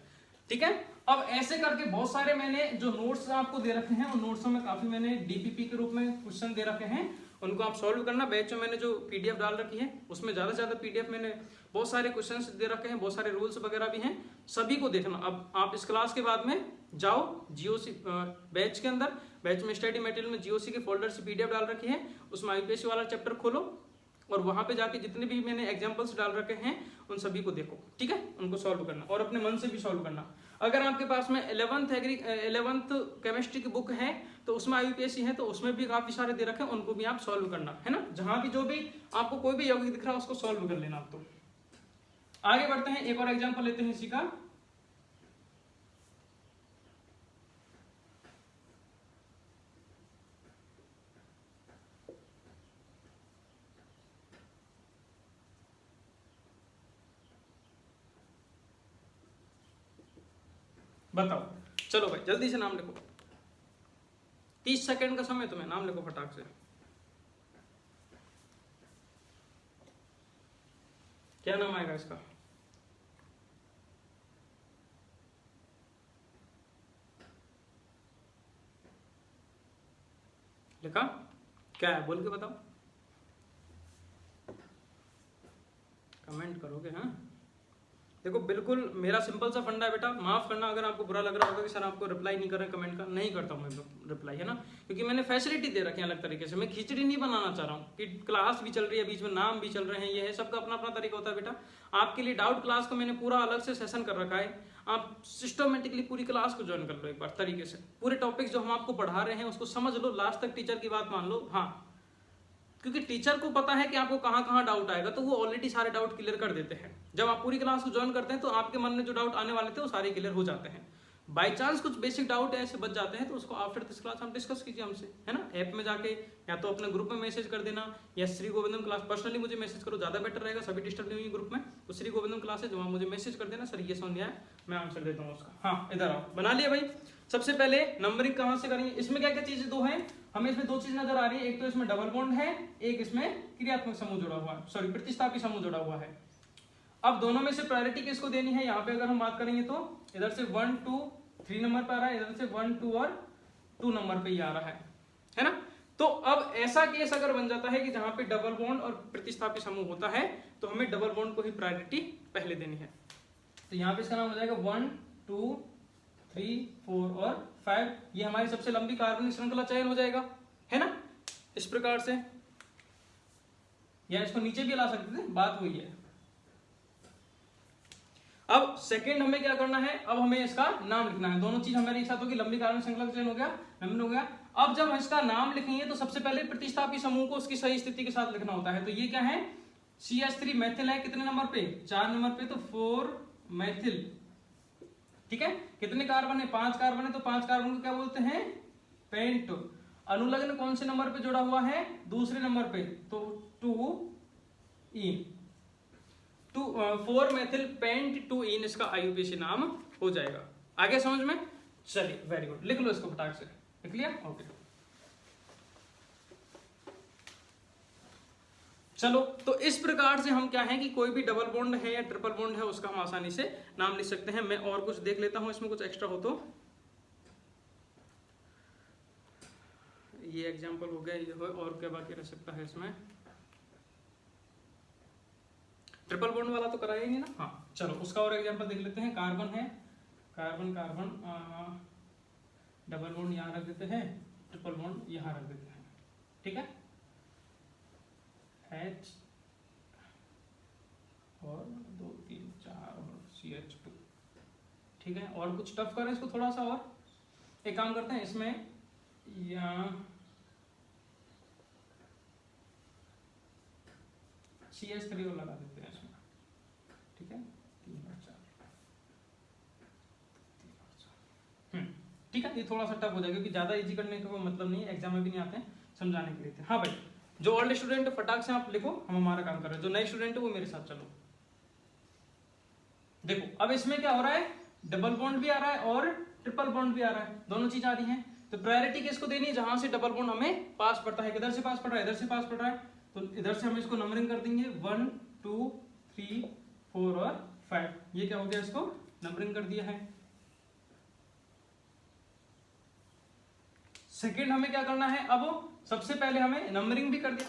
ठीक है। अब ऐसे करके बहुत सारे मैंने जो नोट्स आपको दे रखे हैं, उन नोट्सों में काफी मैंने डीपीपी के रूप में क्वेश्चन दे रखे हैं, उनको आप सॉल्व करना। बैच में मैंने जो पीडीएफ डाल रखी है उसमें ज्यादा से ज्यादा पीडीएफ मैंने बहुत सारे क्वेश्चंस दे रखे हैं, बहुत सारे रूल्स वगैरह भी हैं, सभी को देखना। अब आप इस क्लास के बाद में जाओ जीओसी बैच के अंदर, बैच में स्टडी मटेरियल में जीओसी के फोल्डर से पीडीएफ डाल रखी है, उसमें यूपीएससी वाला चैप्टर खोलो और वहां पे जाके जितने भी मैंने एग्जांपल्स डाल रखे हैं उन सभी को देखो, ठीक है, उनको सॉल्व करना और अपने मन से भी सॉल्व करना। अगर आपके पास में 11th केमिस्ट्री की बुक है तो उसमें आईयूपीएससी है, तो उसमें भी काफी सारे दे रखे हैं, उनको भी आप सॉल्व करना है ना। जहां भी जो भी आपको कोई भी यौगिक दिख रहा है उसको सॉल्व कर लेना आप। तो आगे बढ़ते हैं, एक और एग्जाम्पल लेते हैं इसी का। बताओ, चलो भाई जल्दी से नाम लिखो, 30 सेकंड का समय तुम्हें, नाम लिखो फटाक से। क्या नाम आएगा इसका? लिखा? क्या है बोल के बताओ, कमेंट करोगे? हाँ देखो, बिल्कुल मेरा सिंपल सा फंडा है बेटा, माफ करना अगर आपको बुरा लग रहा होगा कि सर आपको रिप्लाई नहीं कर रहे कमेंट का, नहीं करता हूँ मैं रिप्लाई, है ना, क्योंकि मैंने फैसिलिटी दे रखी है अलग तरीके से। मैं खिचड़ी नहीं बनाना चाह रहा हूँ कि क्लास भी चल रही है, बीच में नाम भी चल रहे हैं, ये है, सबका अपना अपना तरीका होता है बेटा। आपके लिए डाउट क्लास को मैंने पूरा अलग से सेशन कर रखा है, आप सिस्टमेटिकली पूरी क्लास को ज्वाइन कर लो एक बार तरीके से, पूरे टॉपिक्स जो हम आपको पढ़ा रहे हैं उसको समझ लो, लास्ट तक टीचर की बात मान लो। हाँ, क्योंकि टीचर को पता है कि आपको कहाँ कहाँ डाउट आएगा, तो वो ऑलरेडी सारे डाउट क्लियर कर देते हैं। जब आप पूरी क्लास को ज्वाइन करते हैं तो आपके मन में जो डाउट आने वाले थे वो सारे क्लियर हो जाते हैं। बाई चांस कुछ बेसिक डाउट ऐसे बच जाते हैं तो उसको आफ्टर दिस क्लास हम डिस्कस कीजिए हमसे, है ना। ऐप में जाके या तो अपने ग्रुप में मैसेज कर देना, या श्री गोविंदम क्लास पर्सनली मुझे मैसेज करो, ज्यादा बेटर रहेगा, सभी डिस्टर्ब नहीं हुई ग्रुप में। तो श्री गोविंदम क्लास है जो मुझे मैसेज कर देना, सर ये समझ नहीं आया, मैं आंसर देता हूँ उसका। हाँ इधर आओ, बना लिया भाई। सबसे पहले नंबरिंग कहाँ से करेंगे, इसमें क्या क्या चीजें दो हैं, हमें इसमें 2 चीज नजर आ रही है, एक तो इसमें डबल बॉन्ड है, एक इसमें क्रियात्मक समूह जुड़ा हुआ है, सॉरी प्रतिस्थापी समूह जुड़ा हुआ है। अब दोनों में से प्रायोरिटी किसको देनी है, यहाँ पे अगर हम बात करेंगे तो इधर से 1 2 3 नंबर पे आ रहा है, इधर से 1 2 और 2 नंबर पे ही आ रहा है ना। तो अब ऐसा केस अगर बन जाता है कि जहां पे डबल बॉन्ड और प्रतिस्थापी समूह होता है तो हमें डबल बॉन्ड को ही प्रायोरिटी पहले देनी है। तो यहाँ पे इसका नाम हो जाएगा 1 2 3 4 और 5, ये हमारी सबसे लंबी कार्बनिक श्रृंखला चयन हो जाएगा, है ना, इस प्रकार से। या इसको नीचे भी ला सकते थे, बात वही है। अब सेकंड हमें क्या करना है, अब हमें इसका नाम लिखना है। दोनों चीज हमारे एक साथ होगी, लंबी कार्बनिक श्रृंखला का चयन हो गया, नंबर हो गया। अब जब हम इसका नाम लिखेंगे तो सबसे पहले प्रतिस्थापी समूह को उसकी सही स्थिति के साथ लिखना होता है। तो ये क्या है, CH3 मैथिल है, कितने नंबर पे, 4 नंबर पे, तो 4 मैथिल, ठीक है। कितने कार्बन है, 5 कार्बन है, तो 5 कार्बन को क्या बोलते हैं, पेंट। अनुलग्न कौन से नंबर पे जुड़ा हुआ है, दूसरे नंबर पे, तो 2 इन, 4 मैथिल पेंट 2 इन इसका आईयूपीएसी नाम हो जाएगा। आगे समझ में, चलिए वेरी गुड, लिख लो इसको फटाक से, लिख लिया, ओके। चलो, तो इस प्रकार से हम क्या है कि कोई भी डबल बॉन्ड है या ट्रिपल बॉन्ड है उसका हम आसानी से नाम लिख सकते हैं। मैं और कुछ देख लेता हूं, इसमें कुछ एक्स्ट्रा हो तो। ये एग्जांपल हो गया, ये हो, और क्या बाकी रह सकता है इसमें? ट्रिपल बॉन्ड वाला तो कराएंगे ना। हाँ चलो, उसका और एग्जांपल देख लेते हैं। कार्बन है, कार्बन कार्बन, डबल बॉन्ड यहाँ रख देते हैं, ट्रिपल बॉन्ड यहाँ रख देते हैं, ठीक है। H और 2 3 4 और CH2, ठीक है। और कुछ टफ करें इसको थोड़ा सा, और एक काम करते हैं इसमें यहाँ CH3 और लगा देते हैं इसमें, ठीक है। 3 और 4, ठीक है। ये थोड़ा सा टफ हो जाएगा क्योंकि ज्यादा इजी करने का कोई मतलब नहीं है, एग्जाम में भी नहीं आते हैं, समझाने के लिए थे। हाँ भाई, जो ओल्ड स्टूडेंट फटाक से आप लिखो, हम हमारा काम कर रहे हैं। जो नए स्टूडेंट है वो मेरे साथ चलो। देखो अब इसमें क्या हो रहा है, डबल बॉन्ड भी आ रहा है और ट्रिपल बॉन्ड भी आ रहा है, दोनों चीज आ रही हैं। तो प्रायोरिटी किसको देनी है? जहां से डबल बॉन्ड हमें पास पड़ता है, किधर से पास पड़ रहा है, इधर से पास पड़ रहा है, तो इधर से हम इसको नंबरिंग कर देंगे 1 2 3 4 और 5। ये क्या हो गया, इसको नंबरिंग कर दिया है। सेकेंड हमें क्या करना है, अब सबसे पहले हमें नंबरिंग भी कर दिया।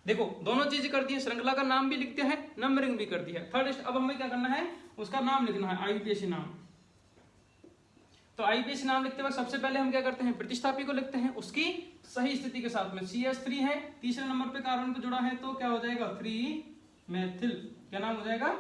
देखो दोनों चीज कर दी है, श्रृंखला का नाम भी लिखते हैं, नंबरिंग भी कर दी है। थर्ड अब हमें क्या करना है, उसका नाम लिखना है, आईयूपीएसी नाम। तो आईयूपीएसी नाम लिखते वक्त सबसे पहले हम क्या करते हैं, प्रतिस्थापी को लिखते हैं उसकी सही स्थिति के साथ में। CH3 है, तीसरे नंबर पे कार्बन पे जुड़ा है, तो क्या हो जाएगा 3 मेथिल। क्या नाम हो जाएगा,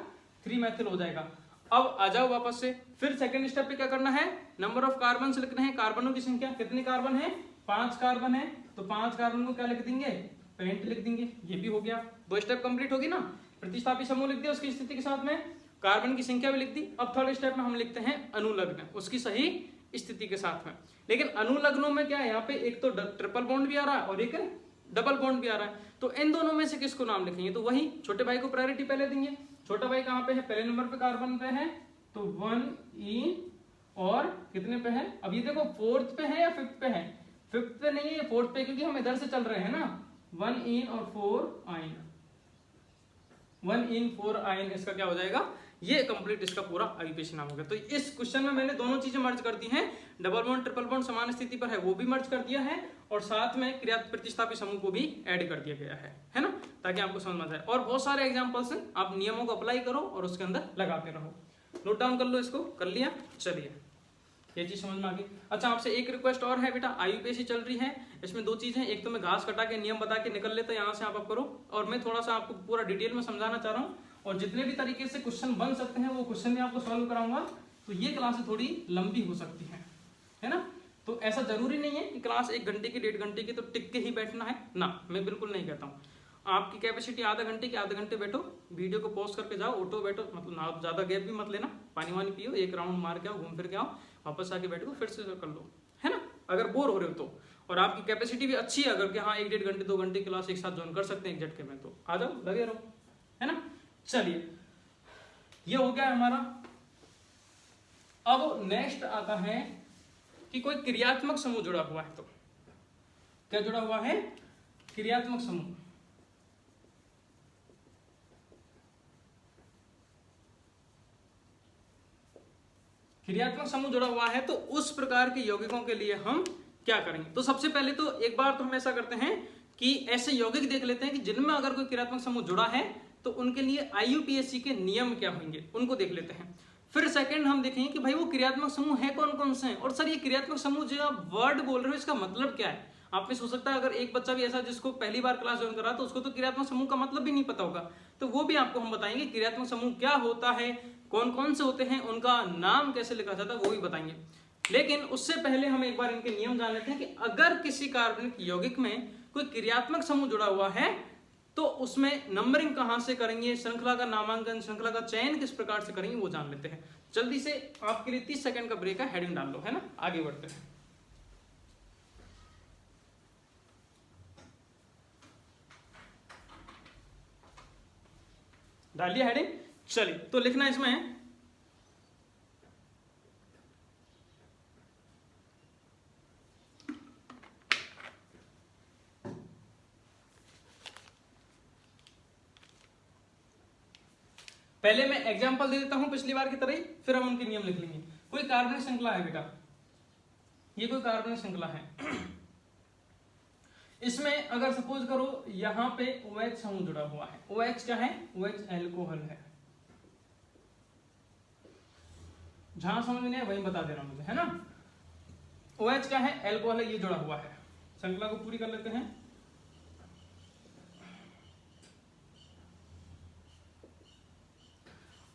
3 मेथिल हो जाएगा। अब आ जाओ वापस से, फिर सेकंड स्टेप पे क्या करना है, नंबर ऑफ कार्बन लिखना है, कार्बनों की संख्या। कितने कार्बन है, 5 कार्बन है, तो 5 कार्बन को क्या लिख देंगे, पेंट लिख देंगे। ये भी हो गया, 2 स्टेप कंप्लीट होगी ना। प्रतिस्थापी समूह लिख दिया उसकी स्थिति के साथ में, कार्बन की संख्या भी लिख दी। अब थर्ड स्टेप में हम लिखते हैं अनुलग्न, उसकी सही स्थिति के साथ में। लेकिन अनुलग्नों में क्या है, यहाँ पे एक तो ट्रिपल बॉन्ड भी आ रहा है और एक डबल बॉन्ड भी आ रहा है, तो इन दोनों में से किसको नाम लिखेंगे, तो वही छोटे भाई को प्रायोरिटी पहले देंगे। छोटा भाई कहाँ पे है, पहले नंबर पे कार्बन पे है, तो 1 इन और कितने पे है, अब ये देखो 4th पे है या 5th पे है, 5th पे नहीं है, 4th पे, क्योंकि हम इधर से चल रहे हैं ना। 1 इन और 4 आइन, 1 इन 4 आइन, इसका क्या हो जाएगा, ये कंप्लीट इसका पूरा आईयूपीएसी नाम हो गया। तो इस क्वेश्चन में मैंने दोनों चीजें मर्ज कर दी हैं, डबल बॉन्ड ट्रिपल बॉन्ड समान स्थिति पर है वो भी मर्ज कर दिया है, और साथ में क्रिया प्रतिस्थापी समूह को भी ऐड कर दिया गया है ना, ताकि आपको समझ में आए। और बहुत सारे एग्जांपल्स हैं, आप नियमों को अप्लाई करो और उसके अंदर लगाते रहो। नोट डाउन कर लो इसको, कर लिया, चलिए ये चीज समझ में आ गई। अच्छा आपसे एक रिक्वेस्ट और है बेटा, आईयूपीएसी चल रही है, इसमें 2 चीजें, एक तो मैं घास कटा के नियम बता के निकल लेता, यहाँ से आप करो, और मैं थोड़ा सा आपको पूरा डिटेल में समझाना चाह रहा हूँ, और जितने भी तरीके से क्वेश्चन बन सकते हैं वो क्वेश्चन भी आपको सॉल्व कराऊंगा। तो ये क्लास थोड़ी लंबी हो सकती है ना। तो ऐसा जरूरी नहीं है कि क्लास 1 घंटे की 1.5 घंटे की तो टिक के ही बैठना है ना, मैं बिल्कुल नहीं कहता हूँ। आपकी कैपेसिटी आधा घंटे की, आधे घंटे बैठो, वीडियो को पॉज करके जाओ, ऑटो बैठो, मतलब आप ज्यादा गैप भी मत लेना, पानी वानी पियो, एक राउंड मार के आओ, घूम फिर के आओ, वापस आके बैठो, फिर से कर लो, है ना। अगर बोर हो रहे हो तो, और आपकी कैपेसिटी भी अच्छी है, अगर कि हाँ 1-1.5 घंटे 2 घंटे क्लास एक साथ ज्वाइन कर सकते हैं एक झटके में, तो आ जाओ, लगे रहो, है ना। चलिए ये हो गया हमारा। अब नेक्स्ट आता है कि कोई क्रियात्मक समूह जुड़ा हुआ है, तो क्या जुड़ा हुआ है, क्रियात्मक समूह। क्रियात्मक समूह जुड़ा हुआ है, तो उस प्रकार के यौगिकों के लिए हम क्या करेंगे। तो सबसे पहले तो एक बार तो हम ऐसा करते हैं कि ऐसे यौगिक देख लेते हैं कि जिनमें अगर कोई क्रियात्मक समूह जुड़ा है तो उनके लिए आईयूपीएसी के नियम क्या होंगे, उनको देख लेते हैं। फिर सेकंड हम देखेंगे कि भाई वो क्रियात्मक समूह है कौन कौन से हैं, और सर ये क्रियात्मक समूह जो आप वर्ड बोल रहे हो इसका मतलब क्या है। आप में सोच सकता है अगर एक बच्चा भी ऐसा जिसको पहली बार क्लास ज्वाइन कर रहा है तो उसको तो क्रियात्मक समूह का मतलब भी नहीं पता होगा, तो वो भी आपको हम बताएंगे क्रियात्मक समूह क्या होता है, कौन कौन से होते हैं, उनका नाम कैसे लिखा जाता है, वो भी बताएंगे। लेकिन उससे पहले हम एक बार इनके नियम जान लेते हैं कि अगर किसी कार्बनिक यौगिक में कोई क्रियात्मक समूह जुड़ा हुआ है तो उसमें नंबरिंग कहां से करेंगे, श्रृंखला का नामांकन, श्रृंखला का चयन किस प्रकार से करेंगे वो जान लेते हैं। जल्दी से आपके लिए 30 सेकंड का ब्रेक है, हेडिंग डाल लो, है ना, आगे बढ़ते हैं। डालिए हेडिंग, चलिए तो लिखना इसमें पहले मैं एग्जांपल दे देता हूं पिछली बार की तरह ही, फिर हम उनके नियम लिख लेंगे। कोई कार्बनिक श्रृंखला है बेटा, ये कोई कार्बनिक श्रृंखला है, इसमें अगर सपोज करो यहां पे OH समूह जुड़ा हुआ है। OH क्या है? OH एल्कोहल है। जहां समझ में नहीं है वही बता दे रहा हूं मुझे, है ना। OH क्या है? एल्कोहल है, ये जुड़ा हुआ है। श्रृंखला को पूरी कर लेते हैं।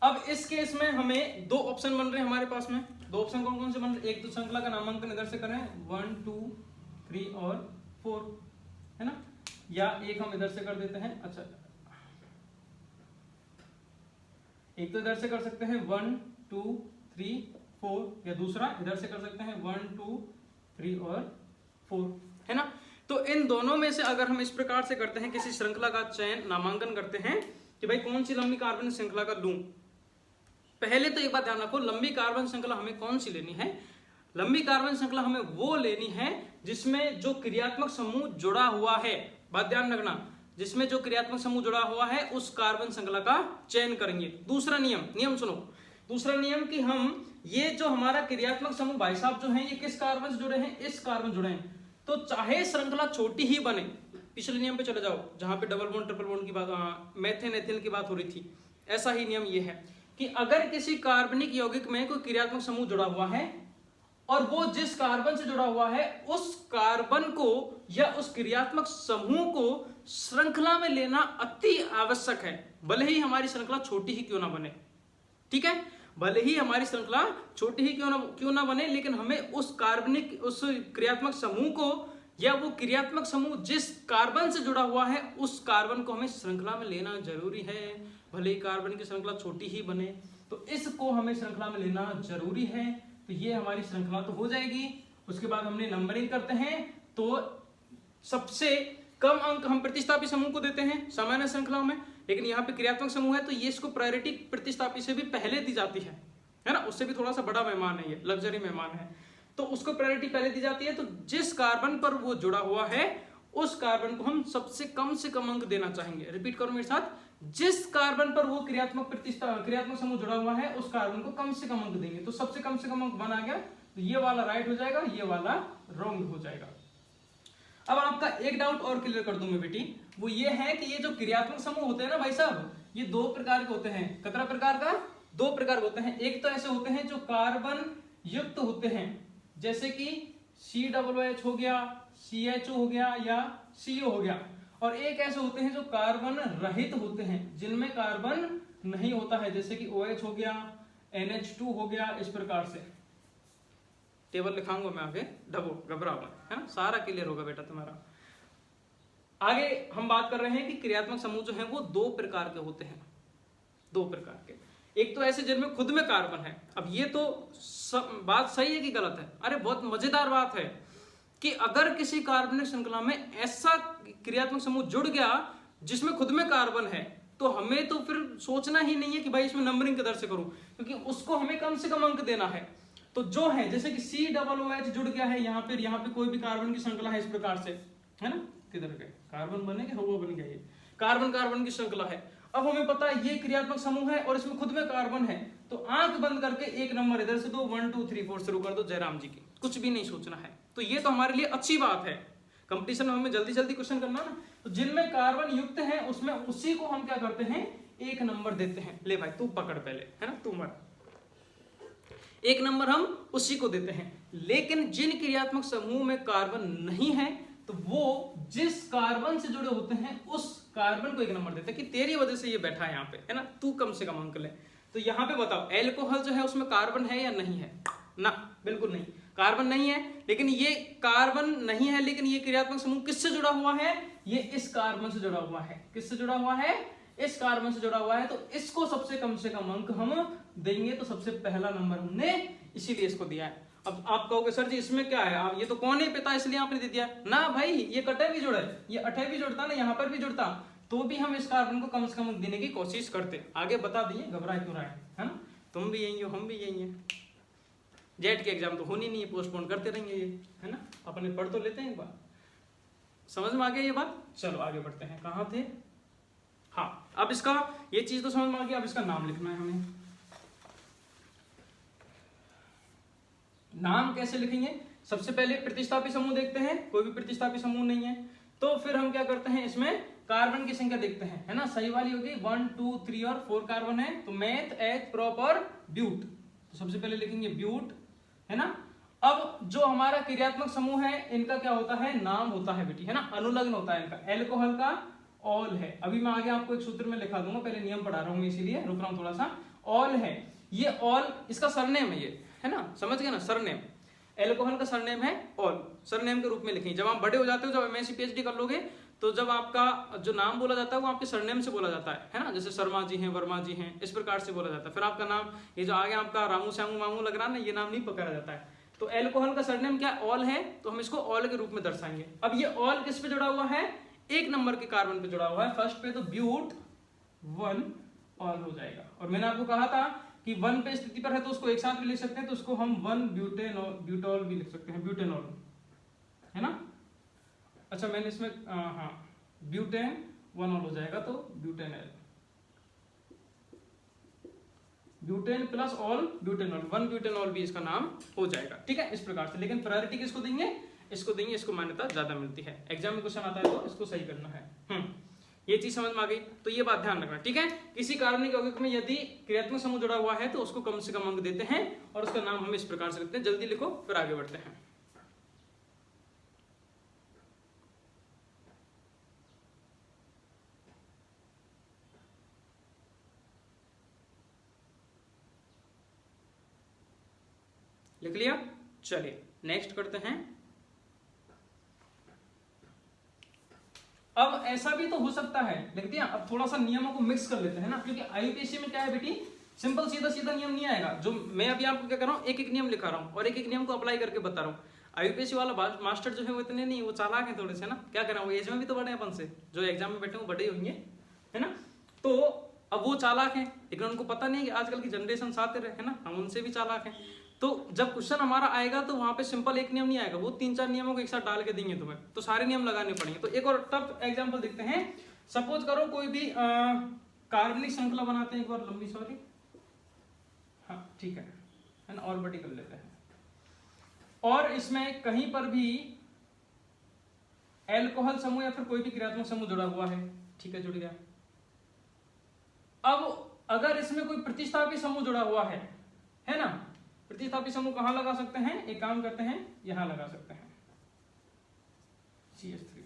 अब इस केस में हमें दो ऑप्शन बन रहे हैं हमारे पास में। दो ऑप्शन कौन कौन से बन रहे हैं? एक तो श्रृंखला का नामांकन इधर से करें 1 2 3 और 4, है ना, या एक हम इधर से कर देते हैं। अच्छा, एक तो इधर से कर सकते हैं 1 2 3 4, या दूसरा इधर से कर सकते हैं 1 2 3 और 4, है ना। तो इन दोनों में से अगर हम इस प्रकार से करते हैं, किसी श्रृंखला का चयन नामांकन करते हैं कि भाई कौन सी लंबी कार्बन श्रृंखला का लूं। पहले तो एक बात ध्यान रखो, लंबी कार्बन श्रृंखला हमें कौन सी लेनी है? लंबी कार्बन श्रृंखला हमें वो लेनी है जिसमें जो क्रियात्मक समूह जुड़ा हुआ है। बात ध्यान रखना, जिसमें जो क्रियात्मक समूह जुड़ा हुआ है उस कार्बन श्रृंखला का चयन करेंगे। दूसरा नियम सुनो, दूसरा नियम कि हम ये जो हमारा क्रियात्मक समूह भाई साहब जो है ये किस कार्बन से जुड़े हैं? इस कार्बन जुड़े हैं। तो चाहे श्रृंखला छोटी ही बने, पिछले नियम पे चले जाओ जहां पे डबल बॉन्ड ट्रिपल बॉन्ड की बात, मेथेन एथिल की बात हो रही थी, ऐसा ही नियम ये है कि अगर किसी कार्बनिक यौगिक में कोई क्रियात्मक समूह जुड़ा हुआ है और वो जिस कार्बन से जुड़ा हुआ है उस कार्बन को या उस क्रियात्मक समूह को श्रृंखला में लेना अति आवश्यक है, भले ही हमारी श्रृंखला छोटी ही क्यों ना बने। ठीक है, भले ही हमारी श्रृंखला छोटी ही क्यों ना बने, लेकिन हमें उस कार्बनिक उस क्रियात्मक समूह को या वो क्रियात्मक समूह जिस कार्बन से जुड़ा हुआ है उस कार्बन को हमें श्रृंखला में लेना जरूरी है, भले ही कार्बन की श्रृंखला छोटी ही बने। तो इसको हमें श्रृंखला में लेना जरूरी है। तो ये हमारी श्रृंखला तो हो जाएगी। उसके बाद हमने नंबरिंग करते हैं, तो सबसे कम अंक हम प्रतिस्थापी समूह को देते हैं सामान्य श्रृंखलाओं में, लेकिन यहाँ पे क्रियात्मक समूह है तो ये इसको प्रायोरिटी प्रतिस्थापी से भी पहले दी जाती है ना, उससे भी थोड़ा सा बड़ा मेहमान है, ये लग्जरी मेहमान है, तो उसको प्रायोरिटी पहले दी जाती है। तो जिस कार्बन पर वो जुड़ा हुआ है उस कार्बन को हम सबसे कम से कम अंक देना चाहेंगे। रिपीट करो मेरे साथ, जिस कार्बन पर वो क्रियात्मक समूह जुड़ा हुआ है उस कार्बन को कम से कम अंक देंगे। तो सबसे कम से कम अंक 1 आ गया, तो ये वाला राइट हो जाएगा, ये वाला रॉन्ग हो जाएगा। अब आपका एक डाउट और क्लियर कर दूं मैं बेटी, वो ये है कि ये जो क्रियात्मक समूह होते हैं ना भाई साहब, ये 2 प्रकार के होते हैं। कितना प्रकार का? 2 प्रकार के होते हैं। एक तो ऐसे होते हैं जो कार्बन युक्त होते हैं, जैसे कि COOH हो गया, CHO हो गया या CO हो गया, और एक ऐसे होते हैं जो कार्बन रहित होते हैं, जिनमें कार्बन नहीं होता है, जैसे कि OH हो गया, NH2 हो गया। इस प्रकार से टेबल लिखाऊंगा मैं आगे, घबराओ मत, है ना, सारा क्लियर होगा बेटा तुम्हारा। आगे हम बात कर रहे हैं कि क्रियात्मक समूह जो है वो 2 प्रकार के होते हैं, 2 प्रकार के। एक तो ऐसे जिनमें खुद में कार्बन है। अब ये तो बात सही है कि गलत है? अरे बहुत मजेदार बात है कि अगर किसी कार्बनिक श्रृंखला में ऐसा क्रियात्मक समूह जुड़ गया जिसमें खुद में कार्बन है, तो हमें तो फिर सोचना ही नहीं है कि भाई इसमें नंबरिंग किधर से करूं, क्योंकि उसको हमें कम से कम अंक देना है। तो जो है जैसे कि COOH जुड़ गया है यहाँ पे कोई भी कार्बन की श्रृंखला है इस प्रकार से, है ना, किधर गए कार्बन बने गए, वो बन गया, ये कार्बन की श्रृंखला है। अब हमें पता है ये क्रियात्मक समूह है और इसमें खुद में कार्बन है, तो आंख बंद करके एक नंबर इधर से दो, 1 2 3 4 शुरू कर दो जयराम जी की, कुछ भी नहीं सोचना है। तो ये तो हमारे लिए अच्छी बात है, कंपटीशन में हमें जल्दी जल्दी क्वेश्चन करना ना, तो जिनमें कार्बन युक्त है उसमें उसी को हम क्या करते हैं, 1 नंबर देते हैं। ले भाई तू पकड़ पहले, है ना, तू मत, 1 नंबर हम उसी को देते हैं। लेकिन जिन क्रियात्मक समूह में कार्बन नहीं है तो वो जिस कार्बन से जुड़े होते हैं उस कार्बन को 1 नंबर देते हैं कि तेरी वजह से ये बैठा है यहाँ पे, है ना, तू कम से कम अंक ले। तो यहाँ पे बताओ एल्कोहल जो है उसमें कार्बन है या नहीं है? ना, बिल्कुल नहीं, कार्बन नहीं है। लेकिन ये कार्बन नहीं है, लेकिन ये क्रियात्मक समूह किससे जुड़ा हुआ है? ये इस कार्बन से जुड़ा हुआ है। किससे जुड़ा हुआ है? इस कार्बन से जुड़ा हुआ है। तो इसको सबसे कम अंक हम देंगे, तो सबसे पहला नंबर हमने इसीलिए इसको दिया है। अब आप कहोगे सर जी इसमें क्या है, आप ये तो कौन है पिता इसलिए आपने दे दिया ना। भाई ये कटे भी जुड़े, ये अठे भी जुड़ता ना, यहाँ पर भी जुड़ता, तो भी हम इस कार्बन को कम से कम देने की कोशिश करते। आगे बता दिए, घबरा क्यों रहा है ना, तुम भी यही हो हम भी यही है। जेट के एग्जाम तो होनी नहीं है, पोस्टपोन करते रहेंगे ये, है ना, अपने पढ़ तो लेते हैं एक बार। समझ में आ गया ये बात? चलो आगे बढ़ते हैं, कहाँ थे? हाँ, अब इसका ये चीज तो समझ में आ गई। अब इसका नाम लिखना है हमें। नाम कैसे लिखेंगे? सबसे पहले प्रतिस्थापी समूह देखते हैं, कोई भी प्रतिस्थापी समूह नहीं है तो फिर हम क्या करते हैं, इसमें कार्बन की संख्या देखते हैं, है ना। सही वाली होगी 1 2 3 और 4 कार्बन है, तो मेथ एच प्रोप और ब्यूट। तो सबसे पहले लिखेंगे ब्यूट, है ना। अब जो हमारा क्रियात्मक समूह है इनका क्या होता है, नाम होता है बेटी, है ना, अनुलग्न होता है इनका। एल्कोहल का ऑल है, अभी मैं आगे आपको एक सूत्र में लिखा दूंगा, पहले नियम पढ़ा रहा हूं इसीलिए रुक रहा हूं थोड़ा सा। ऑल है, ये ऑल इसका सरनेम है, ये है ना, समझ गए ना, सरनेम। एल्कोहल का सरनेम है ऑल, सरनेम के रूप में लिखेंगे। जब आप बड़े हो जाते हो, जब एमएससी पीएचडी कर लोगे, तो जब आपका जो नाम बोला जाता है वो आपके सरनेम से बोला जाता है ना। जैसे शर्मा जी हैं, वर्मा जी हैं, इस प्रकार से बोला जाता है। फिर आपका नाम, ये जो आगे आपका रामू श्यामू मामू लग रहा है ना, ये नाम नहीं पकड़ा जाता है। तो एल्कोहल का सरनेम क्या ऑल है, तो हम इसको ऑल के रूप में दर्शाएंगे। अब ये ऑल किस पे जुड़ा हुआ है, 1 नंबर के कार्बन पे जुड़ा हुआ है, फर्स्ट पे, तो ब्यूट 1 ऑल हो जाएगा। और मैंने आपको कहा था कि 1 पे स्थिति पर है तो उसको एक साथ भी लिख सकते हैं, तो उसको हम 1 ब्यूटेनॉल भी लिख सकते हैं, ब्यूटेनॉल, है ना। अच्छा मैंने इसमें हाँ ब्यूटेन 1 ऑल हो जाएगा, तो butanol, butane plus all butanol, 1 butanol भी इसका नाम हो जाएगा, ठीक है, इस प्रकार से। लेकिन प्रायोरिटी किसको देंगे, इसको देंगे, इसको मान्यता ज्यादा मिलती है। एग्जाम में क्वेश्चन आता है तो इसको सही करना है। ये चीज समझ में आ गई, तो ये बात ध्यान रखना, ठीक है। किसी कार्बनिक यौगिक में यदि क्रियात्मक समूह जुड़ा हुआ है तो उसको कम से कम अंक देते हैं, और उसका नाम हम इस प्रकार से रखते हैं। जल्दी लिखो फिर आगे बढ़ते हैं। लिख लिया, चलिए नेक्स्ट करते हैं। अब ऐसा भी तो हो सकता है, लिख दिया। अब थोड़ा सा नियमों को मिक्स कर लेते हैं ना, क्योंकि आईयूपीएससी में क्या है बेटी, सिंपल सीधा सीधा नियम नहीं आएगा। जो मैं अभी आपको क्या कर रहा हूँ, एक एक नियम लिखा रहा हूँ और एक एक नियम को अप्लाई करके बता रहा हूँ। आईयूपीएससी वाला मास्टर जो है वो इतने नहीं, वो चालाक है थोड़े से ना, क्या करें, वो एज में भी तो बड़े हैं अपन से, जो एग्जाम में बैठे वो बड़े होंगे, है ना। तो अब वो चालाक है, लेकिन उनको पता नहीं है कि आजकल की जनरेशन सातिर है ना, हम उनसे भी चालाक हैं। तो जब क्वेश्चन हमारा आएगा तो वहां पे सिंपल एक नियम नहीं आएगा, वो 3-4 नियमों को एक साथ डाल के देंगे तुम्हें, तो सारे नियम लगाने पड़ेंगे। तो एक और टफ एग्जांपल देखते हैं। सपोज करो कोई भी कार्बनिक श्रृंखला बनाते हैं, एक बार लंबी, सॉरी, हाँ ठीक है ना, और बड़ी कर लेते हैं। और इसमें कहीं पर भी एल्कोहल समूह या फिर कोई भी क्रियात्मक समूह जुड़ा हुआ है, ठीक है, जुड़ गया। अब अगर इसमें कोई प्रतिस्थापी समूह जुड़ा हुआ है ना, प्रतिस्थापी समूह कहां लगा सकते हैं, एक काम करते हैं, यहां लगा सकते हैं, CH3।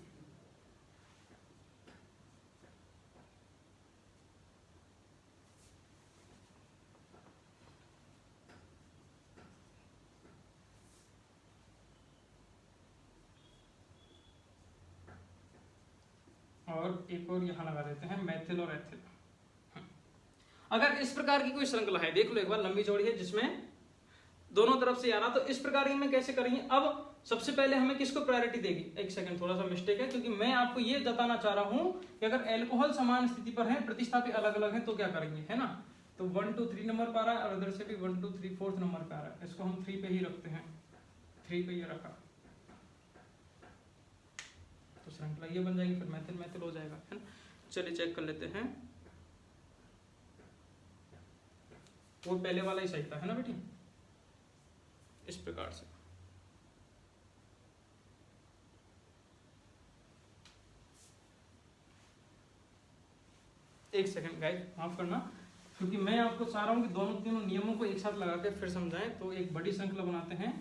और एक और यहां लगा देते हैं, मैथिल और एथिल। अगर इस प्रकार की कोई श्रृंखला है, देख लो एक बार, लंबी चौड़ी है, जिसमें दोनों तरफ से आना, तो इस प्रकार की में कैसे करेंगे। अब सबसे पहले हमें किसको प्रायोरिटी देगी, एक सेकंड, थोड़ा सा मिस्टेक है, क्योंकि मैं आपको ये बताना चाह रहा हूं कि अगर एल्कोहल समान स्थिति पर है, प्रतिस्थापी अलग अलग है, तो क्या करेंगे, है ना। तो 1 2 3 नंबर पर आ रहा है, और इधर से भी 1 2 3 4 नंबर पे आ रहा है, इसको हम 3 पे ही रखते हैं, 3 पे ये रखा, तो श्रृंखला ये बन जाएगी, फिर मैथिल मैथिल हो जाएगा, है ना। चलिए चेक कर लेते हैं, वो पहले वाला ही सही था, है ना बेटी, इस प्रकार से। एक सेकंड गाइस, माफ करना, क्योंकि मैं आपको चाह रहा हूं कि दोनों तीनों नियमों को एक साथ लगा के फिर समझाएं। तो एक बड़ी श्रृंखला बनाते हैं,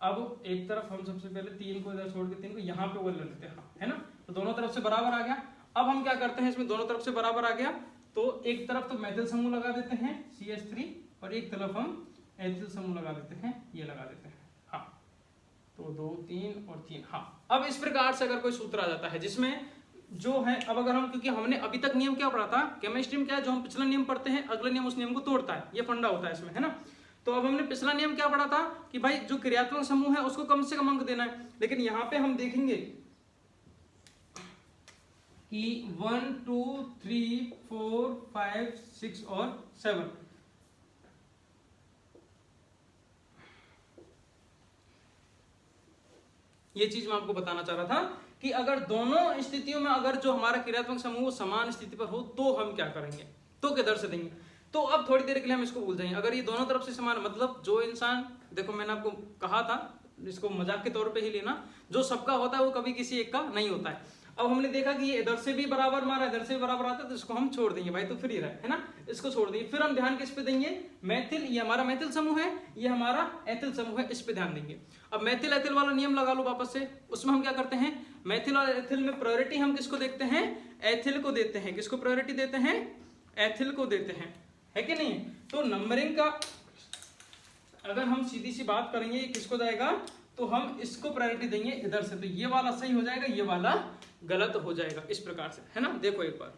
अब एक तरफ हम सबसे पहले 3 को इधर छोड़ के 3 को यहाँ पे वो ले लेते हैं, है ना। तो दोनों तरफ से बराबर आ गया। अब हम क्या करते हैं, इसमें दोनों तरफ से बराबर आ गया, तो एक तरफ तो मैथिल समूह लगा देते हैं CH3, और एक तरफ हम एथिल समूह लगा देते हैं, ये लगा देते हैं, हाँ। तो 2 3 और 3, हाँ। अब इस प्रकार से अगर कोई सूत्र आ जाता है जिसमें जो है, अब अगर हम, क्योंकि हमने अभी तक नियम क्या पढ़ा था, केमिस्ट्री में क्या है, जो हम पिछला नियम पढ़ते हैं अगला नियम उस नियम को तोड़ता है, ये फंडा होता है इसमें, है ना। तो अब हमने पिछला नियम क्या पढ़ा था कि भाई जो क्रियात्मक समूह है उसको कम से कम अंक देना है, लेकिन यहाँ पे हम देखेंगे कि 1 2 3 4 5 6 और 7, ये चीज मैं आपको बताना चाह रहा था कि अगर दोनों स्थितियों में अगर जो हमारा क्रियात्मक समूह समान स्थिति पर हो तो हम क्या करेंगे, तो किधर से देंगे। तो अब थोड़ी देर के लिए हम इसको भूल जाएंगे। अगर ये दोनों तरफ से समान, मतलब जो इंसान, देखो मैंने आपको कहा था इसको मजाक के तौर पे ही लेना, जो सबका होता है वो कभी किसी एक का नहीं होता है। अब हमने देखा कि ये इधर से भी बराबर मारा, इधर से भी बराबर आता है, तो इसको हम छोड़ देंगे भाई, तो फ्री रहा है ना, इसको छोड़ देंगे। फिर हम ध्यान किस पे देंगे, मैथिल, ये हमारा मैथिल समूह है, ये हमारा एथिल समूह है, इस पे ध्यान देंगे। अब मैथिल एथिल वाला नियम लगा लो वापस से। उसमें हम क्या करते हैं, मैथिल और एथिल में प्रायोरिटी हम किसको देखते हैं, एथिल को देते हैं। किसको प्रायोरिटी देते हैं, एथिल को देते हैं, है कि नहीं। तो नंबरिंग का अगर हम सीधी सी बात करेंगे किसको जाएगा, तो हम इसको प्रायोरिटी देंगे इधर से, तो ये वाला सही हो जाएगा, ये वाला गलत हो जाएगा, इस प्रकार से, है ना। देखो एक बार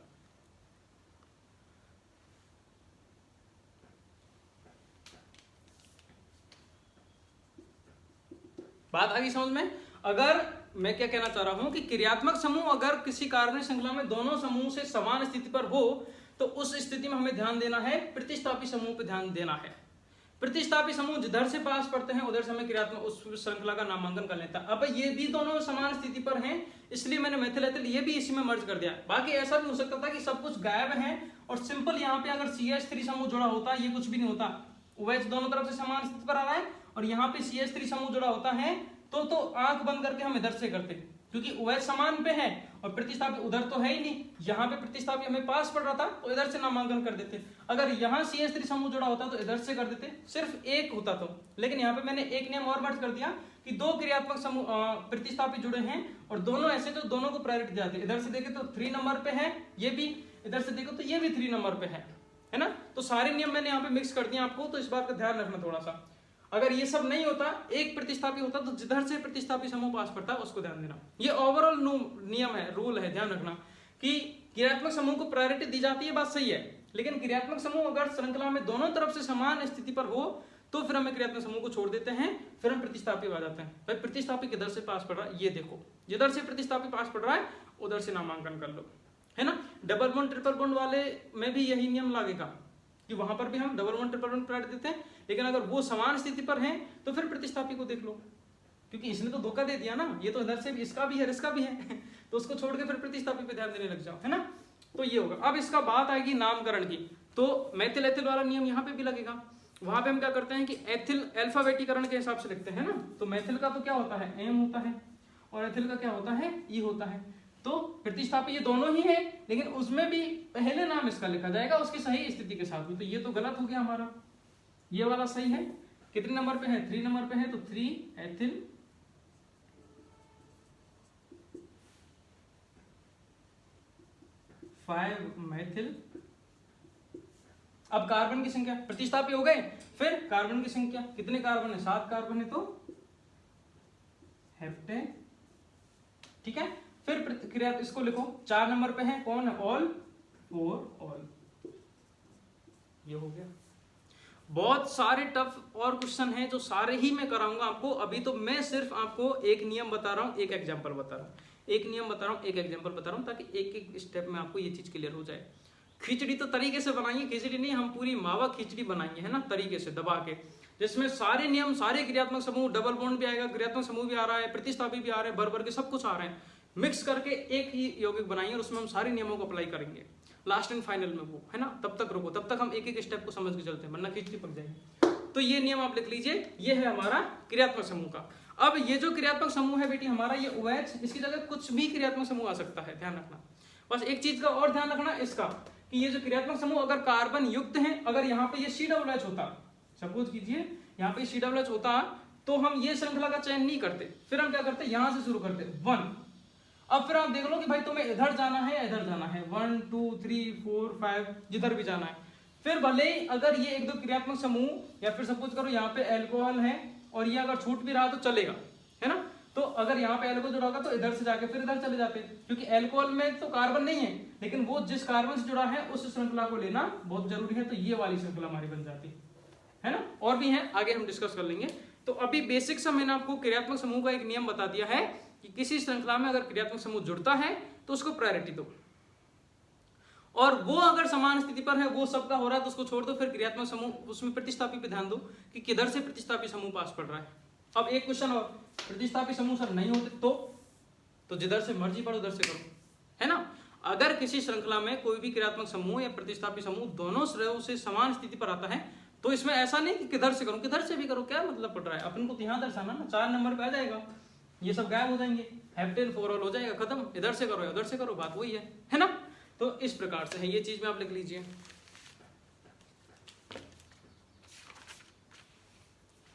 बात आ गई समझ में। अगर मैं क्या कहना चाह रहा हूं कि क्रियात्मक समूह अगर किसी कार्बनिक श्रृंखला में दोनों समूह से समान स्थिति पर हो तो उस स्थिति में हमें ध्यान देना है प्रतिस्थापी समूह पर ध्यान देना है। प्रतिस्थापी समूह जिधर से पास पड़ते हैं उधर से हमें क्रियात्मक उस श्रृंखला का नामांकन कर लेता है। अब ये भी दोनों समान स्थिति पर हैं, इसलिए मैंने मैथिल एथिल ये भी इसी में मर्ज कर दिया। बाकी ऐसा भी हो सकता था कि सब कुछ गायब है और सिंपल यहाँ पे अगर CH3 समूह जुड़ा होता ये कुछ भी नहीं होता, OH दोनों तरफ से समान स्थिति पर आ रहा है और यहाँ पे CH3 समूह जुड़ा होता है तो आंख बंद करके हम इधर से करते, क्योंकि OH समान पे है और प्रतिस्थापी उधर तो है ही नहीं, यहाँ पे प्रतिस्थापी हमें पास पड़ रहा था तो इधर से नामांकन कर देते। अगर यहाँ CH3 समूह जुड़ा होता तो इधर से कर देते, सिर्फ एक होता तो। लेकिन यहाँ पे मैंने एक नियम और मर्ज कर दिया कि दो क्रियात्मक समूह प्रतिस्थापी जुड़े हैं और दोनों ऐसे तो दोनों को प्रायोरिटी जाती है। इधर से देखे तो 3 नंबर पे है ये भी, इधर से देखो तो ये भी 3 नंबर पे है ना। तो सारे नियम मैंने यहाँ पे मिक्स कर दिया आपको, तो इस बात का ध्यान रखना थोड़ा सा। अगर ये सब नहीं होता, एक प्रतिस्थापी होता तो जिधर से प्रतिस्थापी समूह पास पड़ता है उसको ध्यान देना। ये ओवरऑल नियम है, रूल है, ध्यान रखना कि क्रियात्मक समूह को प्रायोरिटी दी जाती है, बात सही है। लेकिन क्रियात्मक समूह अगर श्रृंखला में दोनों तरफ से समान स्थिति पर हो तो फिर हमें क्रियात्मक समूह को छोड़ देते हैं, फिर हम प्रतिस्थापी आ जाते हैं। भाई प्रतिस्थापी किधर से पास पड़ रहा है ये देखो, जिधर से प्रतिस्थापी पास पड़ रहा है उधर से नामांकन कर लो, है ना। डबल बॉन्ड ट्रिपल बॉन्ड वाले में भी यही नियम लगेगा कि वहां पर भी हम double bond triple bond priority देते हैं, लेकिन अगर वो समान स्थिति पर हैं तो फिर प्रतिस्थापी को देख लो, क्योंकि इसने तो धोखा दे दिया ना, ये तो इधर से भी इसका भी है इसका भी है तो उसको छोड़ के फिर प्रतिस्थापी पे ध्यान देने लग जाओ, है ना। तो ये होगा। अब इसका बात आएगी नामकरण की, तो मैथिल एथिल वाला नियम यहाँ पे भी लगेगा। वहां पे हम क्या करते हैं कि एथिल अल्फाबेटीकरण के हिसाब से लिखते हैं ना, तो मैथिल का तो क्या होता है एम होता है और एथिल का क्या होता है ई होता है। तो प्रतिस्थापी ये दोनों ही है, लेकिन उसमें भी पहले नाम इसका लिखा जाएगा उसकी सही स्थिति के साथ में। तो ये तो गलत हो गया हमारा, ये वाला सही है। कितने नंबर पे है, 3 नंबर पे है, तो 3 एथिल 5 मैथिल। अब कार्बन की संख्या, प्रतिस्थापी हो गए, फिर कार्बन की संख्या, कितने कार्बन है 7 कार्बन है तो हेप्टेन, ठीक है। फिर प्रतिक्रिया इसको लिखो, 4 नंबर पे है कौन है ऑल, 4 ऑल, ये हो गया। बहुत सारे टफ और क्वेश्चन हैं जो सारे ही मैं कराऊंगा आपको। अभी तो मैं सिर्फ आपको एक नियम बता रहा हूं, एक एग्जांपल बता रहा हूं, एक नियम बता रहा हूं, एक एग्जांपल बता रहा हूं, ताकि एक एक स्टेप में आपको ये चीज क्लियर हो जाए। खिचड़ी तो तरीके से बनाएंगे, खिचड़ी नहीं हम पूरी मावा खिचड़ी बनाएंगे, है ना, तरीके से दबा के, जिसमें सारे नियम, सारे क्रियात्मक समूह, डबल बॉन्ड भी आएगा, क्रियात्मक समूह भी आ रहा है, प्रतिस्थापी भी आ रहे हैं, भर भर के सब कुछ आ रहे हैं, मिक्स करके एक ही यौगिक बनाएंगे और उसमें हम सारे नियमों को अप्लाई करेंगे लास्ट एंड फाइनल में, वो है ना। तब तक रुको, तब तक हम एक एक स्टेप को समझ के चलते हैं, वरना खिचड़ी पक जाएगी। तो ये नियम आप लिख लीजिए, ये है हमारा क्रियात्मक समूह का। अब ये जो क्रियात्मक समूह है बेटी हमारा, ये OH, इसकी जगह कुछ भी क्रियात्मक समूह आ सकता है, ध्यान रखना। बस एक चीज का और ध्यान रखना इसका, कि ये जो क्रियात्मक समूह अगर कार्बन युक्त है, अगर यहाँ पे ये COOH होता, सपोज कीजिए यहाँ पे COOH होता, तो हम ये श्रृंखला का चयन नहीं करते, फिर हम क्या करते, यहाँ से शुरू करते 1। अब फिर आप देख लो कि भाई तुम्हें इधर जाना है या इधर जाना है, 1 2 3 4 5 जिधर भी जाना है। फिर भले ही अगर ये एक दो क्रियात्मक समूह, या फिर सपोज करो यहाँ पे एल्कोहल है और ये अगर छूट भी रहा तो चलेगा, है ना। तो अगर यहाँ पे एल्कोहल जुड़ा होगा तो इधर से जाके फिर इधर चले जाते, क्योंकि एल्कोहल में तो कार्बन नहीं है, लेकिन वो जिस कार्बन से जुड़ा है उस श्रृंखला को लेना बहुत जरूरी है। तो ये वाली श्रृंखला हमारी बन जाती है ना। और भी है, आगे हम डिस्कस कर लेंगे। तो अभी बेसिक सा मैंने आपको क्रियात्मक समूह का एक नियम बता दिया है कि किसी श्रृंखला में अगर क्रियात्मक समूह जुड़ता है तो उसको प्रायोरिटी दो, और वो अगर समान स्थिति पर है, वो सबका हो रहा है तो उसको छोड़ दो। फिर क्रियात्मक समूह, उसमें प्रतिस्थापी पे ध्यान दो कि किधर से प्रतिस्थापी समूह पास पड़ रहा है, अब एक क्वेश्चन और, प्रतिस्थापी समूह सर नहीं होते तो जिधर से मर्जी पढ़ो उधर से करो, है ना। अगर किसी श्रृंखला में कोई भी क्रियात्मक समूह या प्रतिस्थापी समूह दोनों श्रेयों से समान स्थिति पर आता है तो इसमें ऐसा नहीं कि किधर से करूं, किधर से भी करो, क्या मतलब पड़ रहा है, अपन को यहाँ दर्शाना ना, 4 नंबर पे आ जाएगा, ये सब गायब हो जाएंगे, हैप्टेन फॉर ऑल हो जाएगा, खत्म, इधर से करो या उधर से करो, बात वही है ना। तो इस प्रकार से है, ये चीज में आप लिख लीजिए,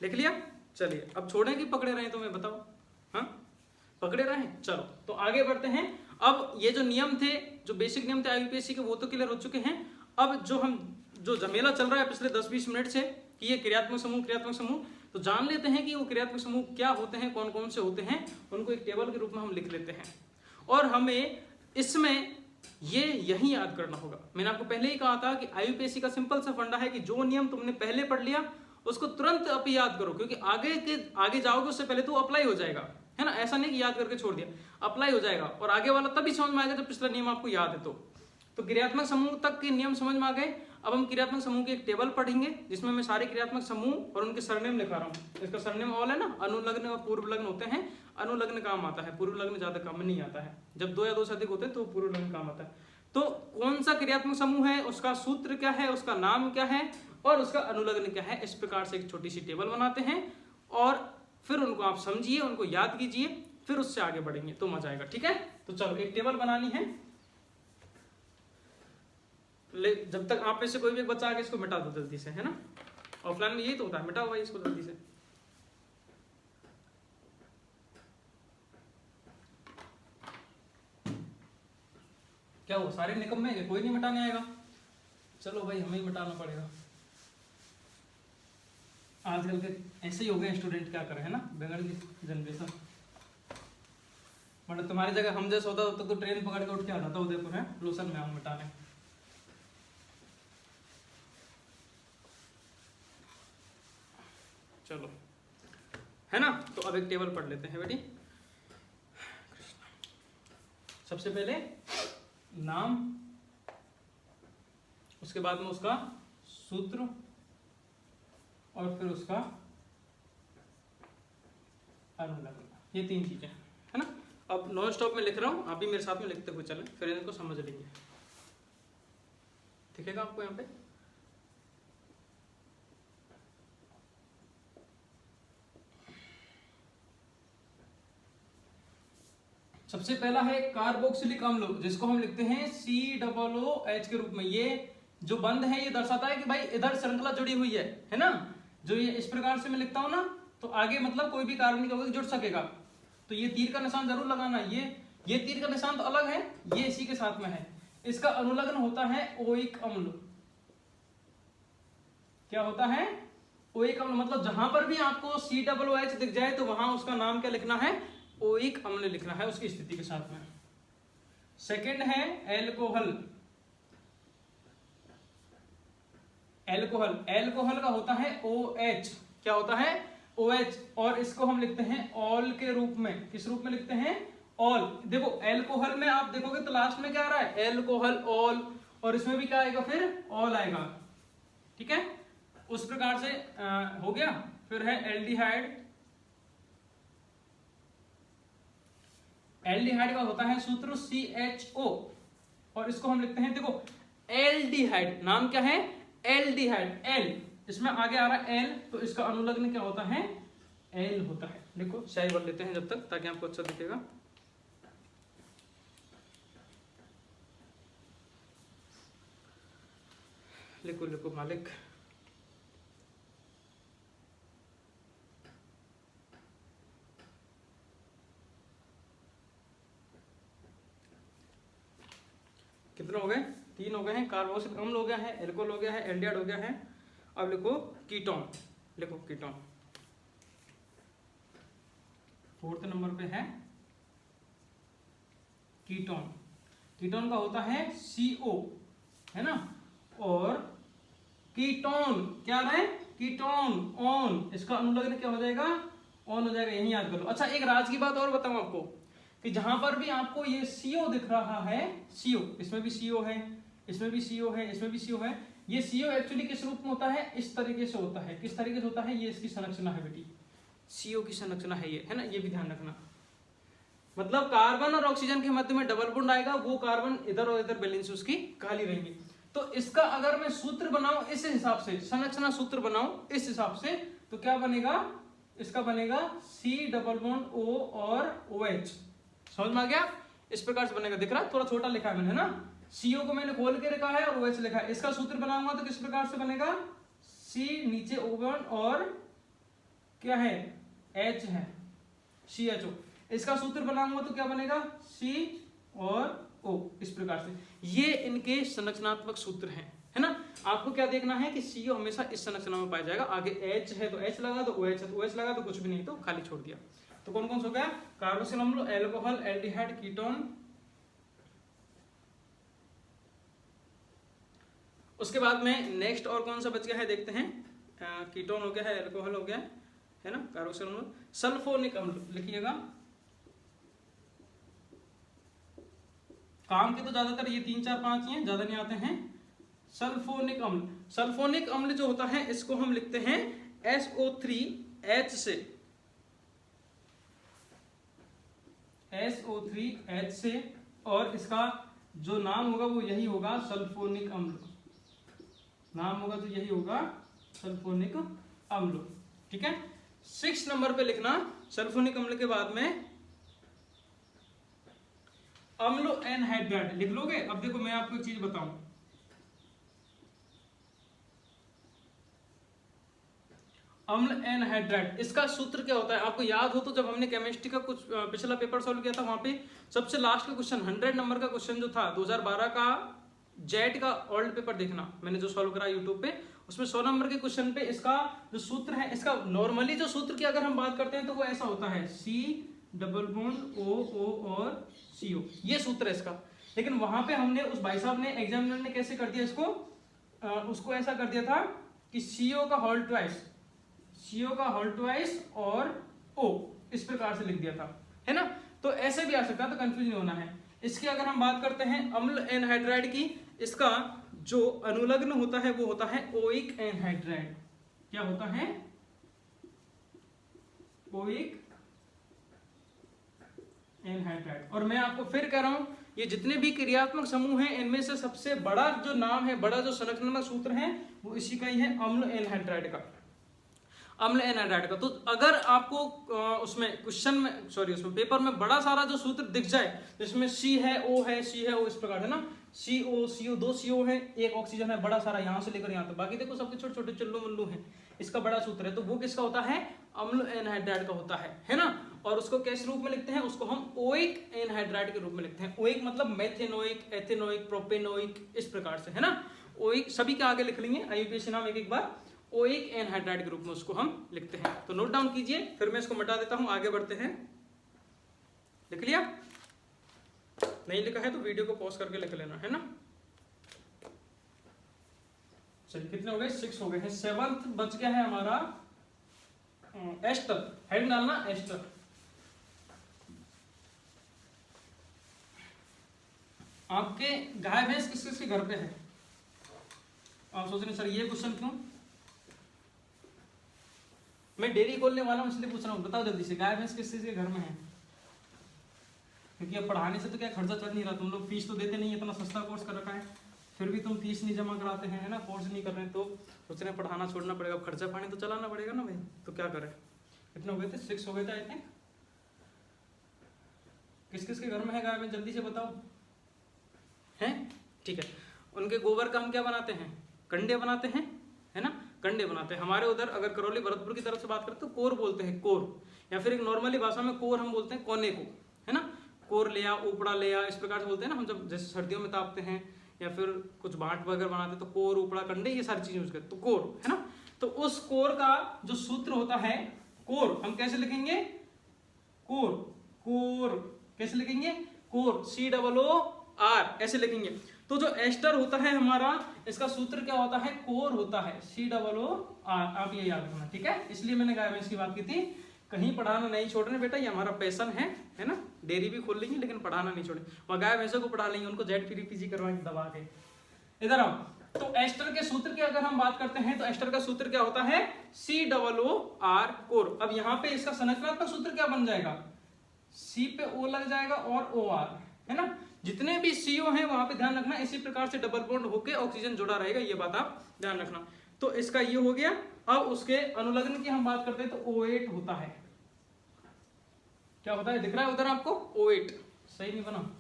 लिख लिया। चलिए अब छोड़ें कि पकड़े रहे, तो मैं बताओ, हाँ पकड़े रहे। चलो तो आगे बढ़ते हैं। अब ये जो नियम थे, जो बेसिक नियम थे आईयूपीएससी के, वो तो क्लियर हो चुके हैं। अब जो झमेला चल रहा है पिछले 10-20 मिनट से कि ये क्रियात्मक समूह, तो जान लेते हैं कि वो क्रियात्मक समूह क्या होते हैं, कौन कौन से होते हैं, उनको एक टेबल के रूप में हम लिख लेते हैं। और हमें इसमें ये यही याद करना होगा। मैंने आपको पहले ही कहा था कि आईयूपीएससी का सिंपल सा फंडा है कि जो नियम तुमने पहले पढ़ लिया उसको तुरंत आप याद करो, क्योंकि आगे जाओगे उससे पहले तो अप्लाई हो जाएगा, है ना। ऐसा नहीं कि याद करके छोड़ दिया, अप्लाई हो जाएगा और आगे वाला तभी समझ में आएगा जब पिछला नियम आपको याद है। तो क्रियात्मक समूह तक के नियम समझ में आ गए। अब हम क्रियात्मक समूह की एक टेबल पढ़ेंगे जिसमें मैं सारे क्रियात्मक समूह और उनके सरनेम लिखा रहा हूँ। इसका सरनेम ऑल है ना, अनुलग्न और पूर्व लग्न होते हैं। अनुलग्न काम आता है, पूर्व लग्न ज्यादा काम में नहीं आता है। जब 2 या 2 से अधिक होते हैं तो पूर्व लग्न काम आता है। तो कौन सा क्रियात्मक समूह है, उसका सूत्र क्या है, उसका नाम क्या है और उसका अनुलग्न क्या है, इस प्रकार से एक छोटी सी टेबल बनाते हैं और फिर उनको आप समझिए, उनको याद कीजिए, फिर उससे आगे बढ़ेंगे तो मजा आएगा। ठीक है, तो चलो एक टेबल बनानी है। जब तक आप में से कोई भी एक बच्चा आके इसको मिटा दो जल्दी से, है ना। ऑफलाइन में यही तो होता है, मिटाओ भाई इसको जल्दी से। क्या वो सारे निकम्मे हैं, कोई नहीं मिटाने आएगा। चलो भाई हमें ही मिटाना पड़ेगा। आजकल के ऐसे ही हो गए स्टूडेंट, क्या करें, है ना, बिगड़ गई जनरेशन। मतलब तुम्हारी जगह हम जैसा होता तो ट्रेन पकड़ के उठ के आ जाता उदयपुर, है लोसन में हम मिटाने। चलो है ना, तो अब एक टेबल पढ़ लेते हैं बेटी। सबसे पहले नाम, उसके बाद में उसका सूत्र और फिर उसका अनुलग्न, ये 3 चीजें, है ना। अब नॉन स्टॉप में लिख रहा हूं, आप भी मेरे साथ में लिखते हुए चलें, फिर इनको समझ लेंगे। दिखेगा आपको यहाँ पे। सबसे पहला है कार्बोक्सिलिक अम्ल, जिसको हम लिखते हैं COOH के रूप में। ये जो बंद है ये दर्शाता है कि भाई इधर श्रृंखला जुड़ी हुई है ना। जो ये इस प्रकार से मैं लिखता हूं ना, तो आगे मतलब कोई भी कार्बनिक यौगिक जुड़ सकेगा। तो ये तीर का निशान जरूर लगाना। ये तीर का निशान तो अलग है, ये इसी के साथ में है। इसका अनुलग्न होता है ओइक अम्ल। क्या होता है? ओइक अम्ल। मतलब जहां पर भी आपको COOH दिख जाए तो वहां उसका नाम क्या लिखना है? ओइक अम्ल लिखना है उसकी स्थिति के साथ में। सेकंड है एल्कोहल। एल्कोहल का होता है OH। क्या होता है? OH। और इसको हम लिखते हैं ऑल के रूप में। किस रूप में लिखते हैं? ऑल। देखो एल्कोहल में आप देखोगे तो लास्ट में क्या आ रहा है? Alcohol, all. और इसमें भी क्या आएगा फिर? ऑल आएगा। ठीक है, उस प्रकार से हो गया। फिर है एल्डिहाइड। एल्डिहाइड का होता है सूत्र CHO और इसको हम लिखते हैं, देखो एल्डिहाइड। नाम क्या है? एल्डिहाइड। एल, इसमें आगे आ रहा है एल, तो इसका अनुलग्न क्या होता है? एल होता है। देखो शाही बोल लेते हैं जब तक, ताकि आपको अच्छा दिखेगा। लिखो लिखो मालिक। कितने हो गए? 3 हो गए हैं। कार्बोक्सिलिक अम्ल हो गया है, एल्कोहल हो गया है, एल्डिहाइड हो गया है। अब लिखो कीटोन। लिखो कीटोन। 4th नंबर पे है कीटोन। कीटोन का होता है CO, है ना। और कीटोन क्या है? Ketone, on. इसका अनुलग्न क्या हो जाएगा? ऑन हो जाएगा। यही याद कर लो। अच्छा एक राज की बात और बताऊं आपको, कि जहां पर भी आपको ये CO दिख रहा है, CO, इसमें भी CO है, इसमें भी CO है, इसमें भी CO है। ये CO एक्चुअली किस रूप में होता है? इस तरीके से होता है। किस तरीके से होता है? ये इसकी संरचना है बेटी। CO की संरचना है ये, है ना, ये भी ध्यान रखना। मतलब कार्बन और ऑक्सीजन के मध्य में डबल बॉन्ड आएगा, वो कार्बन इधर और इधर बैलेंस उसकी खाली रहेंगी। तो इसका अगर मैं सूत्र बनाऊं इस हिसाब से, संरचना सूत्र बनाऊं इस हिसाब से, तो क्या बनेगा, इसका बनेगा C डबल बॉन्ड O और OH। समझ में आ गया? इस प्रकार से बनेगा, दिख रहा है, थोड़ा छोटा लिखा है मैंने, है ना, CO को मैंने खोल के रखा है और OH लिखा है। इसका सूत्र बनाऊंगा तो किस प्रकार से बनेगा, C नीचे O1 और क्या है, H है, CHO। इसका सूत्र बनाऊंगा तो क्या बनेगा, C और O, इस प्रकार से। ये इनके संरचनात्मक सूत्र हैं, है ना। आपको क्या देखना है कि CO हमेशा इस संरचना में पाया जाएगा। आगे H है तो H लगा दो, OH है तो OH लगा दो, कुछ भी नहीं तो खाली छोड़ दिया। तो कौन कौन सा हो गया, कार्बोक्सिल अम्ल, एल्कोहल, एल्डिहाइड, कीटोन। उसके बाद में नेक्स्ट और कौन सा बच गया है देखते हैं। कीटोन हो गया है, एल्कोहल हो गया है ना, कार्बोक्सिल अम्ल। सल्फोनिक अम्ल लिखिएगा। काम के तो ज्यादातर ये 3 4 5 ही हैं, ज्यादा नहीं आते हैं। सल्फोनिक अम्ल, सल्फोनिक अम्ल जो होता है इसको हम लिखते हैं SO3H से, SO3H से, और इसका जो नाम होगा वो यही होगा, सल्फोनिक अम्ल। नाम होगा तो यही होगा, सल्फोनिक अम्ल। ठीक है, 6 नंबर पे लिखना सल्फोनिक अम्ल के बाद में अम्ल एनहाइड्राइड लिख लोगे। अब देखो मैं आपको एक चीज बताऊं, अम्ल एनहाइड्राइड, इसका सूत्र क्या होता है आपको याद हो तो, जब हमने केमिस्ट्री का कुछ पिछला पेपर सॉल्व किया था, वहां पे सबसे लास्ट का क्वेश्चन 100 नंबर का क्वेश्चन जो था 2012 का जेट का ओल्ड पेपर देखना, मैंने जो सॉल्व करा यूट्यूब पे, उसमें 100 नंबर के क्वेश्चन पे इसका जो सूत्र है, इसका नॉर्मली जो सूत्र की अगर हम बात करते हैं तो वो ऐसा होता है, C डबल बॉन्ड O और CO, ये सूत्र है इसका। लेकिन वहां पे हमने, उस भाई साहब ने, एग्जामिनर ने कैसे कर दिया इसको, उसको ऐसा कर दिया था कि CO का होल ट्वाइस, CO का होल ट्वाइस और O, इस प्रकार से लिख दिया था, है ना। तो ऐसे भी आ सकता है, तो कंफ्यूज नहीं होना है। इसकी अगर हम बात करते हैं अम्ल एनहाइड्राइड की, इसका जो अनुलग्न होता है वो होता है ओइक एनहाइड्राइड। क्या होता है, ओइक एनहाइड्राइड। और मैं आपको फिर कह रहा हूं, ये जितने भी क्रियात्मक समूह हैं इनमें से सबसे बड़ा जो नाम है, बड़ा जो संरचनात्मक सूत्र है वो इसी का ही है, अम्ल एनहाइड्राइड का, अम्ल एनहाइड्राइड का। तो अगर आपको उसमें क्वेश्चन में, सॉरी उसमें पेपर में बड़ा सारा जो सूत्र दिख जाए, जिसमें C है, O है, C है, O, इस प्रकार है ना, CO, 2 CO है, एक ऑक्सीजन है, बड़ा सारा यहाँ से लेकर यहाँ तक, बाकी देखो सबके छोटे छोटे चुल्लू मुल्लू हैं, इसका बड़ा सूत्र है। तो वो किसका होता है, अम्ल एनहाइड्राइड का होता है ना। और उसको किस रूप में लिखते हैं, उसको हम ओइक एनहाइड्राइड के रूप में लिखते हैं। ओइक मतलब मेथेनोइक, एथेनोइक, प्रोपेनोइक, इस प्रकार से, है ना। ओइक सभी के आगे लिख लेंगे, IUPAC नाम एक एक बार, ओइक एनहाइड्राइड के रूप में उसको हम लिखते हैं। तो नोट डाउन कीजिए, फिर मैं इसको मिटा देता हूं, आगे बढ़ते हैं। लिख लिया? नहीं लिखा है तो वीडियो को पॉज करके लिख लेना, है ना। चलिए कितने हो गए, 6 हो गए हैं। 7th बच गया है हमारा एस्टर, हेड डालना एस्टर। आपके गाय भैंस किस किस के घर पे है? आप सोच रहे हैं सर ये क्वेश्चन क्यों, मैं डेयरी खोलने वाला हूं इसलिए पूछ रहा हूँ, बताओ जल्दी से, गाय भैंस किस किस के घर में है? क्योंकि अब पढ़ाने से तो क्या खर्चा चल नहीं रहा, तुम लोग फीस तो देते नहीं, इतना सस्ता कोर्स कर रखा है, फिर भी तुम फीस नहीं जमा कराते हैं, है ना, कोर्स नहीं कर रहे हैं, तो सोच रहे हैं पढ़ाना छोड़ना पड़ेगा, खर्चा पानी तो चलाना पड़ेगा ना भाई, तो क्या करें। कितने हो गए थे, 6 हो गए थे आई थिंक। किस किस के घर में है गाय भैंस, जल्दी से बताओ। हैं, ठीक है। उनके गोबर का हम क्या बनाते हैं, कंडे बनाते हैं, है ना, कंडे बनाते हैं। हमारे उधर अगर करौली भरतपुर की तरफ से बात करें तो कोर बोलते हैं, कोर, या फिर एक नॉर्मली भाषा में कोर हम बोलते हैं कोने को, है ना। कोर लिया, ऊपड़ा लिया, इस प्रकार से बोलते हैं ना हम, जब जैसे सर्दियों में तापते हैं या फिर कुछ बाट वगैरह बनाते हैं तो कोर, ऊपड़ा, कंडे, ये सारी चीजें यूज करते, तो कोर, है ना। तो उस कोर का जो सूत्र होता है, कोर हम कैसे लिखेंगे, कोर, कोर कैसे लिखेंगे, कोर, COOR ऐसे लिखेंगे। तो जो एस्टर होता है हमारा, इसका सूत्र क्या होता है, कोर होता है, COOR, आप ये याद रखना, ठीक है। इसलिए मैंने गाय भैंस की बात की थी, कहीं पढ़ाना नहीं छोड़ रहे बेटा, ये हमारा पैशन है ना। डेयरी भी खोल लेंगे लेकिन पढ़ाना नहीं छोड़े, वहाँ गाय भैंसों को पढ़ा लेंगे, उनको जेट फ्री PG करवाएंगे दबा के। इधर आओ, तो एस्टर के सूत्र की अगर हम बात करते हैं तो एस्टर का सूत्र क्या होता है, COOR कोर। अब यहाँ पे इसका संरचनात्मक सूत्र क्या बन जाएगा, C पे O लग जाएगा और OR, है ना। जितने भी CO हैं वहां पे ध्यान रखना इसी प्रकार से डबल बॉन्ड होके ऑक्सीजन जुड़ा रहेगा, ये बात आप ध्यान रखना। तो इसका ये हो गया। अब उसके अनुलग्न की हम बात करते हैं तो O8 होता है। क्या होता है, दिख रहा है उधर आपको, O8 सही नहीं बना,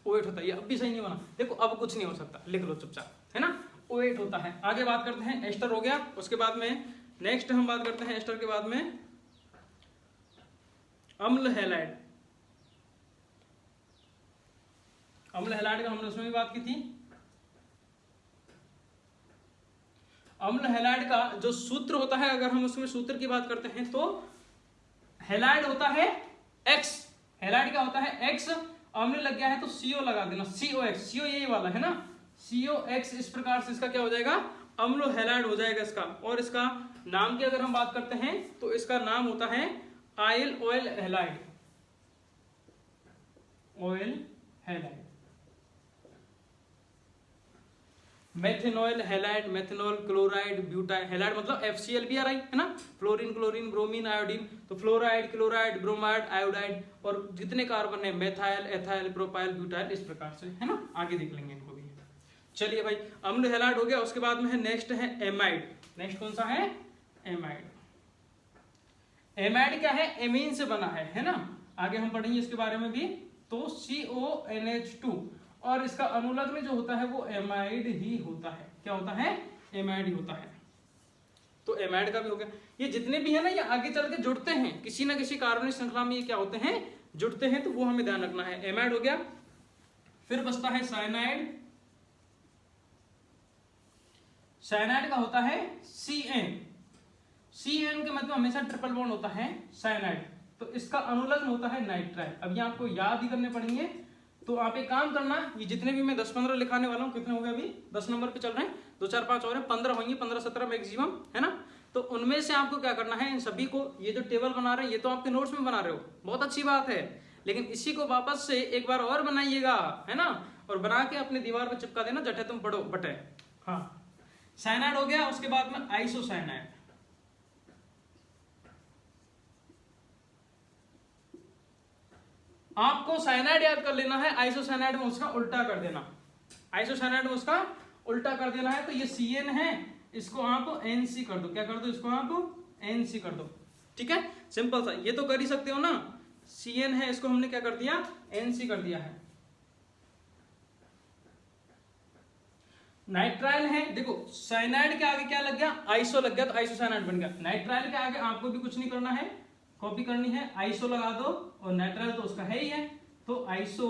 O8 होता है, ये अब भी सही नहीं बना, देखो अब कुछ नहीं हो सकता, लिख लो चुपचाप, है ना। O8 होता है। आगे बात करते हैं, एस्टर हो गया। उसके बाद में नेक्स्ट हम बात करते हैं एस्टर के बाद में अम्ल हैलाइड। अम्ल हैलाइड का हमने उसमें भी बात की थी। अम्ल हैलाइड का जो सूत्र होता है, अगर हम उसमें सूत्र की बात करते हैं तो हैलाइड होता है X, हैलाइड क्या होता है X, अम्ल लग गया है तो CO लगा देना, COX, CO यही वाला है ना, COX। इस प्रकार से इसका क्या हो जाएगा, अम्ल हैलाइड हो जाएगा इसका। और इसका नाम की अगर हम बात करते हैं तो इसका नाम होता है oil oil halide, oil halide, methanol halide, methanol chloride butyl halide, मतलब FCl भी आ रही है ना, फ्लोरीन क्लोरीन ब्रोमीन आयोडीन, तो फ्लोराइड क्लोराइड ब्रोमाइड आयोडाइड, और जितने कार्बन है मेथाइल एथाइल प्रोपाइल ब्यूटाइल, इस प्रकार से, है ना। आगे देख लेंगे इनको भी। चलिए भाई, अम्ल हैलाइड हो गया। उसके बाद में है नेक्स्ट है एमाइड। नेक्स्ट कौन सा है, एमाइड। एमाइड क्या है, एमीन से बना है ना। आगे हम पढ़ेंगे इसके बारे में भी। तो CONH2, और इसका अनुलग्न जो होता है वो एमाइड ही होता है। क्या होता है, एमाइड ही होता है। तो एमाइड का भी हो गया। ये जितने भी है ना, ये आगे चल के जुड़ते हैं किसी ना किसी कार्बनिक श्रृंखला में, ये क्या होते हैं, जुड़ते हैं, तो वो हमें ध्यान रखना है। एमाइड हो गया। फिर बचता है साइनाइड। साइनाइड का होता है CN। CN के मतलब हमेशा ट्रिपल बॉन्ड होता है साइनाइड, तो इसका अनुलग्न होता है नाइट्राइल। अब ये आपको याद ही करने पड़ेंगे, तो आप एक काम करना, ये जितने भी मैं 10-15 लिखाने वाला हूँ, कितने हो गए अभी, 10 नंबर पे चल रहे हैं, 2 4 5 और 15 होंगे, 15-17 मैक्सिमम, है ना। तो उनमें से आपको क्या करना है, इन सभी को, ये जो टेबल बना रहे हैं ये तो आपके नोट्स में बना रहे हो, बहुत अच्छी बात है, लेकिन इसी को वापस से एक बार और बनाइएगा, है ना, और बना के अपने दीवार पर चिपका देना, जटे तुम पढ़ो बटे। हाँ, साइनाइड हो गया। उसके बाद में आइसोसाइनाइड। आपको साइनाइड याद कर लेना है, आइसोसाइनाइड में उसका उल्टा कर देना, आइसोसाइनाइड में उसका उल्टा कर देना है। तो ये CN है, इसको आप NC कर दो। क्या कर दो, इसको आप NC कर दो, ठीक है, सिंपल सा, ये तो कर ही सकते हो ना। CN है, इसको हमने क्या कर दिया, NC कर दिया है। नाइट्राइल है, देखो साइनाइड के आगे क्या लग गया, आइसो लग गया, तो आइसोसाइनाइड बन गया। नाइट्राइल के आगे आपको भी कुछ नहीं करना है, कॉपी करनी है, आइसो लगा दो, और नाइट्राइल तो उसका है ही है, तो आइसो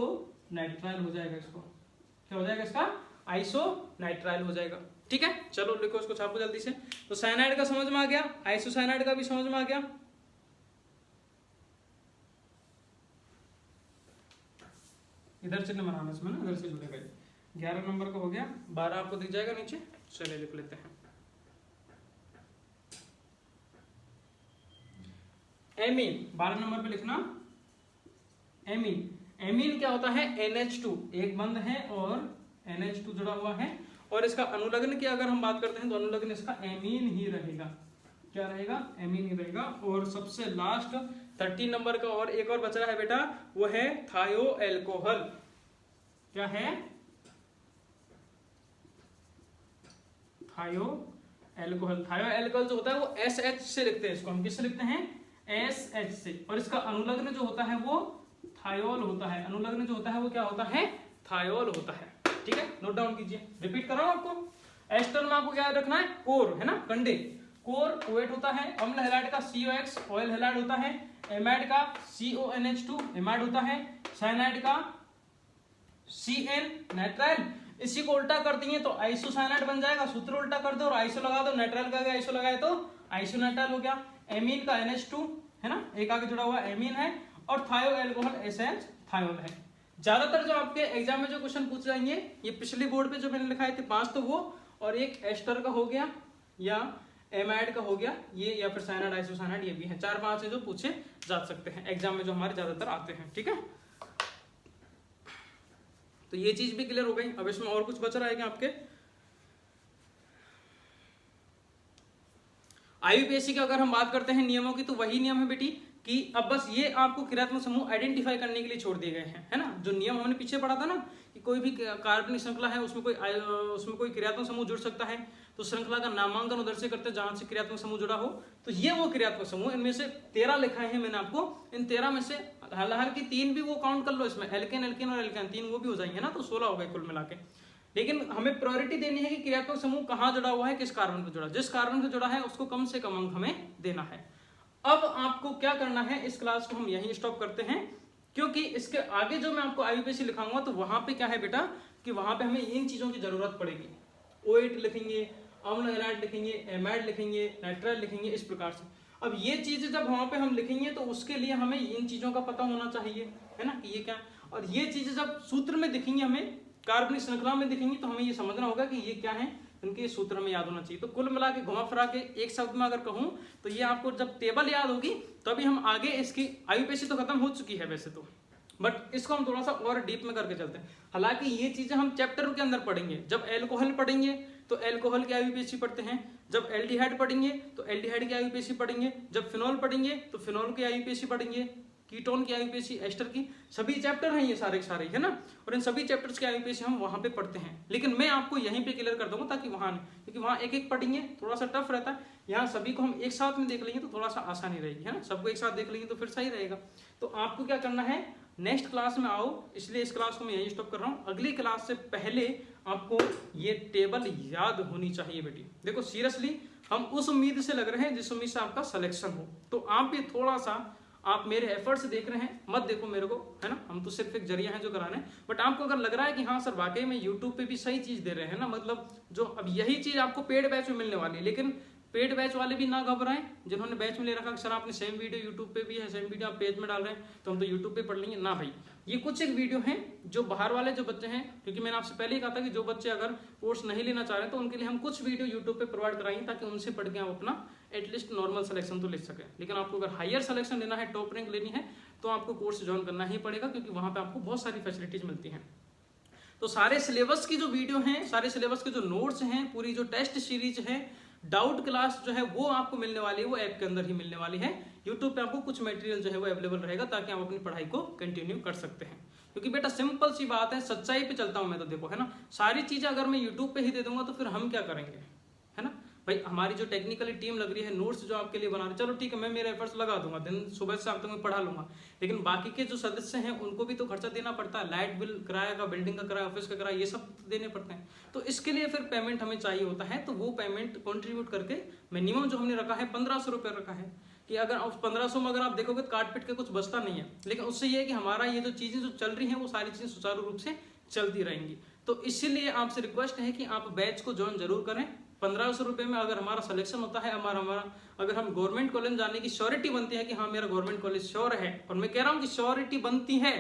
नाइट्राइल हो जाएगा। इसको क्या हो जाएगा, इसका आइसो नाइट्राइल हो जाएगा, ठीक है। चलो लिखो इसको, छापो जल्दी से। तो साइनाइड का समझ में आ गया, आइसोसाइनाइड का भी समझ में आ गया। इधर चिन्ह बनाना इसमें ना, इधर से जुड़ेगा। 11 नंबर का हो गया, 12 आपको दिख जाएगा नीचे। चलिए लिख लेते हैं। एमीन 12 नंबर पे लिखना, एमीन। एमीन क्या होता है, NH2, एक बंध है और NH2 जुड़ा हुआ है, और इसका अनुलग्न की अगर हम बात करते हैं तो अनुलग्न इसका एमीन ही रहेगा। क्या रहेगा, एमीन ही रहेगा। और सबसे लास्ट 13 नंबर का और एक और बचा है बेटा, वो है थायो एल्कोहल। क्या है, थायो एल्कोहल। थायो एल्कोहल जो होता है वो SH से लिखते हैं, इसको हम किससे लिखते हैं, SH से, और इसका अनुलग्न जो होता है वो थायोल होता है। अनुलग्न जो होता है वो क्या होता है, थायोल होता है, ठीक है। नोट डाउन कीजिए, रिपीट कर रहा हूं आपको। एस्टर में आपको क्या रखना है, कोर, है ना, कंडे। कोर O8 होता है। अम्ल हैलाइड का COX, ऑयल हैलाइड होता है। एमाइड का CONH2, एमाइड होता है। साइनाइड का CN, नाइट्राइल। इसी को उल्टा कर दिए तो आइसोसाइनाइड बन जाएगा, सूत्र उल्टा कर दो और आइसो लगा दो, नाइट्राइल का आइसो लगाए तो आइसोनाइट्राइल हो गया। एमीन का NH2, है ना, एक आगे जुड़ा हुआ एमीन है, और थायो एल्कोहल SH थायोल है। ज्यादातर जो आपके एग्जाम में जो क्वेश्चन पूछ जाएंगे, ये पिछली बोर्ड पे जो मैंने लिखाए थे 5, तो वो, और एक एस्टर का हो गया, या एमाइड का हो गया ये, या फिर साइनाइड आइसोसाइनाइड, ये भी है। 4-5 है जो पूछे जा सकते हैं एग्जाम में, जो हमारे ज्यादातर आते हैं, ठीक है। तो ये चीज भी क्लियर हो गई। अब इसमें और कुछ बच रहा है क्या आपके? आईयूपीएससी की अगर हम बात करते हैं नियमों की, तो वही नियम है बेटी कि अब बस ये आपको क्रियात्मक समूह आइडेंटिफाई करने के लिए छोड़ दिए गए हैं, है ना। जो नियम हमने पीछे पढ़ा था ना कि कोई भी कार्बनिक श्रृंखला है उसमें कोई क्रियात्मक समूह जुड़ सकता है, तो श्रृंखला का नामांकन उधर से करते हैं जहां से क्रियात्मक समूह जुड़ा हो। तो ये वो क्रियात्मक समूह, इनमें से 13 लिखाए हैं मैंने आपको। इन 13 में से हालांकि 3 भी वो काउंट कर लो इसमें, एल्केन एल्केन और एल्केन 3 वो भी हो जाएंगे ना, तो 16 हो गए कुल मिला के। लेकिन हमें प्रायोरिटी देनी है कि क्रियात्मक समूह कहाँ जुड़ा हुआ है, किस कार्बन पे जुड़ा, जिस कार्बन पे जुड़ा है उसको कम से कम अंक हमें देना है। अब आपको क्या करना है, इस क्लास को हम यहीं स्टॉप करते हैं, क्योंकि इसके आगे जो मैं आपको आईयूपीएससी लिखाऊंगा तो वहां पे क्या है बेटा कि वहां पे हमें इन चीजों की जरूरत पड़ेगी। OH लिखेंगे, अम्ल हैलाइड लिखेंगे, एमाइड लिखेंगे, नाइट्राइल लिखेंगे, इस प्रकार से। अब ये चीजें जब वहां पे हम लिखेंगे तो उसके लिए हमें इन चीजों का पता होना चाहिए, है ना, कि ये क्या। और ये चीजें जब सूत्र में दिखेंगी, हमें कार्बनिक श्रृंखला में दिखेंगी, तो हमें ये समझना होगा कि ये क्या है, इनके सूत्र में याद होना चाहिए। तो कुल मिला के घुमा फिरा के एक शब्द में अगर कहूं तो ये आपको जब टेबल याद होगी तभी हम आगे इसकी आईयूपीएससी तो खत्म हो चुकी है वैसे तो, बट इसको हम थोड़ा सा और डीप में करके चलते हैं। हालांकि ये चीजें हम चैप्टर के अंदर पढ़ेंगे। जब एल्कोहल पढ़ेंगे तो एल्कोहल की आईयूपीएससी पढ़ते हैं, जब एल्डिहाइड पढ़ेंगे तो एल्डिहाइड की आईयूपीएससी पढ़ेंगे, जब फिनॉल पढ़ेंगे तो फिनॉल की आईयूपीएससी पढ़ेंगे, कीटोन की आईयूपीएससी, एस्टर की, सभी चैप्टर हैं ये सारे सारे, है ना। और इन सभी चैप्टर्स की आईयूपीएससी हम वहां पे पढ़ते हैं, लेकिन मैं आपको यहीं पे क्लियर कर दूंगा ताकि वहां, क्योंकि वहां एक एक पढ़ेंगे थोड़ा सा टफ रहता है। यहाँ सभी को हम एक साथ में देख लेंगे तो थोड़ा सा आसानी रहेगी, है ना, सबको एक साथ देख लेंगे तो फिर सही रहेगा। तो आपको क्या करना है, नेक्स्ट क्लास में आओ, इसलिए इस क्लास को मैं यही स्टॉप कर रहा हूँ। अगली क्लास से पहले आपको ये टेबल याद होनी चाहिए बेटी। देखो सीरियसली हम उस उम्मीद से लग रहे हैं जिस उम्मीद से आपका सिलेक्शन हो, तो आप भी थोड़ा सा, आप मेरे एफर्ट्स देख रहे हैं, मत देखो मेरे को, है ना, हम तो सिर्फ एक जरिया है जो कराने। बट आपको अगर लग रहा है कि हाँ सर वाकई में यूट्यूब पे भी सही चीज दे रहे हैं ना, मतलब जो अब यही चीज आपको पेड बैच में मिलने वाली है, लेकिन पेड बैच वाले भी ना घबराएं जिन्होंने बैच में ले रखा, सर आपने सेम वीडियो यूट्यूब पे भी है, सेम वीडियो आप पेज में डाल रहे हैं तो हम तो यूट्यूब पे पढ़ लेंगे ना भाई। ये कुछ एक वीडियो हैं जो बाहर वाले जो बच्चे हैं, क्योंकि मैंने आपसे पहले ही कहा था कि जो बच्चे अगर कोर्स नहीं लेना चाह रहे तो उनके लिए हम कुछ वीडियो यूट्यूब पे प्रोवाइड कराएंगे ताकि उनसे पढ़ के आप अपना एटलीस्ट नॉर्मल सिलेक्शन तो ले सकें। लेकिन आपको अगर हायर सिलेक्शन लेना है, टॉप रैंक लेनी है, तो आपको कोर्स ज्वाइन करना ही पड़ेगा, क्योंकि वहां पे आपको बहुत सारी फैसिलिटीज मिलती हैं। तो सारे सिलेबस की जो वीडियो हैं, सारे सिलेबस के जो नोट्स हैं, पूरी जो टेस्ट सीरीज है, डाउट क्लास जो है वो आपको मिलने वाली है, वो ऐप के अंदर ही मिलने वाली है। यूट्यूब पे आपको कुछ मटेरियल जो है वो अवेलेबल रहेगा ताकि आप अपनी पढ़ाई को कंटिन्यू कर सकते हैं। क्योंकि बेटा सिंपल सी बात है, सच्चाई पे चलता हूं मैं तो, देखो है ना, सारी चीजें अगर मैं यूट्यूब पे ही दे दूंगा तो फिर हम क्या करेंगे, है ना भाई। हमारी जो टेक्निकली टीम लग रही है, नोट्स जो आपके लिए बना रही है, चलो ठीक है मैं मेरे एफर्ट्स लगा दूंगा, दिन सुबह से शाम तक मैं पढ़ा लूंगा, लेकिन बाकी के जो सदस्य हैं उनको भी तो खर्चा देना पड़ता है, लाइट बिल, किराया का, बिल्डिंग का किराया, ऑफिस का किराया, ये सब देने पड़ते हैं। तो इसके लिए फिर पेमेंट हमें चाहिए होता है, तो वो पेमेंट कॉन्ट्रीब्यूट करके मिनिमम जो हमने रखा है 1500 रुपये रखा है, कि अगर उस 1500 में अगर आप देखोगे तो काट पीट के कुछ बचता नहीं है, लेकिन उससे ये है कि हमारा ये जो चीजें जो चल रही हैं वो सारी चीजें सुचारू रूप से चलती रहेंगी। तो इसीलिए आपसे रिक्वेस्ट है कि आप बैच को ज्वाइन जरूर करें। 1500 रुपये में अगर हमारा सिलेक्शन होता है, हमारा अगर हम गवर्नमेंट कॉलेज जाने की श्योरिटी बनती है कि हाँ मेरा गवर्नमेंट कॉलेज श्योर है, और मैं कह रहा हूँ कि श्योरिटी बनती है,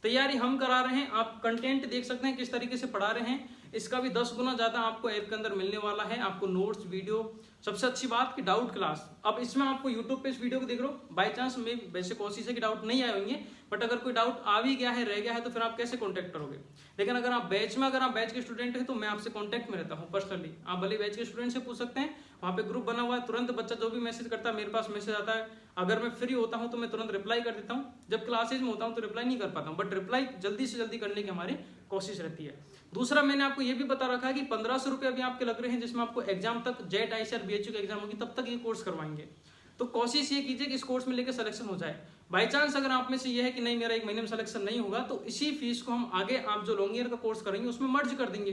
तैयारी हम करा रहे हैं, आप कंटेंट देख सकते हैं किस तरीके से पढ़ा रहे हैं, इसका भी 10 गुना ज्यादा आपको ऐप के अंदर मिलने वाला है। आपको नोट्स, वीडियो, सबसे अच्छी बात कि डाउट क्लास। अब इसमें आपको यूट्यूब पे इस वीडियो को देख रहे हो, बाई चांस में वैसे कोशिश है कि डाउट नहीं आए होंगे, बट अगर कोई डाउट आ भी गया है, रह गया है, तो फिर आप कैसे कॉन्टैक्ट करोगे। लेकिन अगर आप बैच में, अगर आप बैच के स्टूडेंट हैं तो मैं आपसे कॉन्टैक्ट में रहता हूँ पर्सनली, आप भले बैच के स्टूडेंट से पूछ सकते हैं, वहाँ पे ग्रुप बना हुआ है, तुरंत बच्चा जो भी मैसेज करता है मेरे पास मैसेज आता है, अगर मैं फ्री होता हूँ तो मैं तुरंत रिप्लाई कर देता हूँ, जब क्लासेज में होता हूँ तो रिप्लाई नहीं कर पाता हूँ, बट रिप्लाई जल्दी से जल्दी करने की हमारी कोशिश रहती है। दूसरा मैंने आपको ये भी बता रखा है कि 1500 रुपये अभी आपके लग रहे हैं, जिसमें आपको एग्जाम तक जेट आईसीआर बीएचयू की एग्जाम होगी तब तक ये कोर्स करवाएंगे। तो कोशिश ये कीजिए कि इस कोर्स में लेकर सिलेक्शन हो जाए। बाई चांस अगर आप में से ये है कि नहीं मेरा 1 महीने में सिलेक्शन नहीं होगा, तो इसी फीस को हम आगे आप जो लॉन्ग ईयर का कोर्स करेंगे उसमें मर्ज कर देंगे।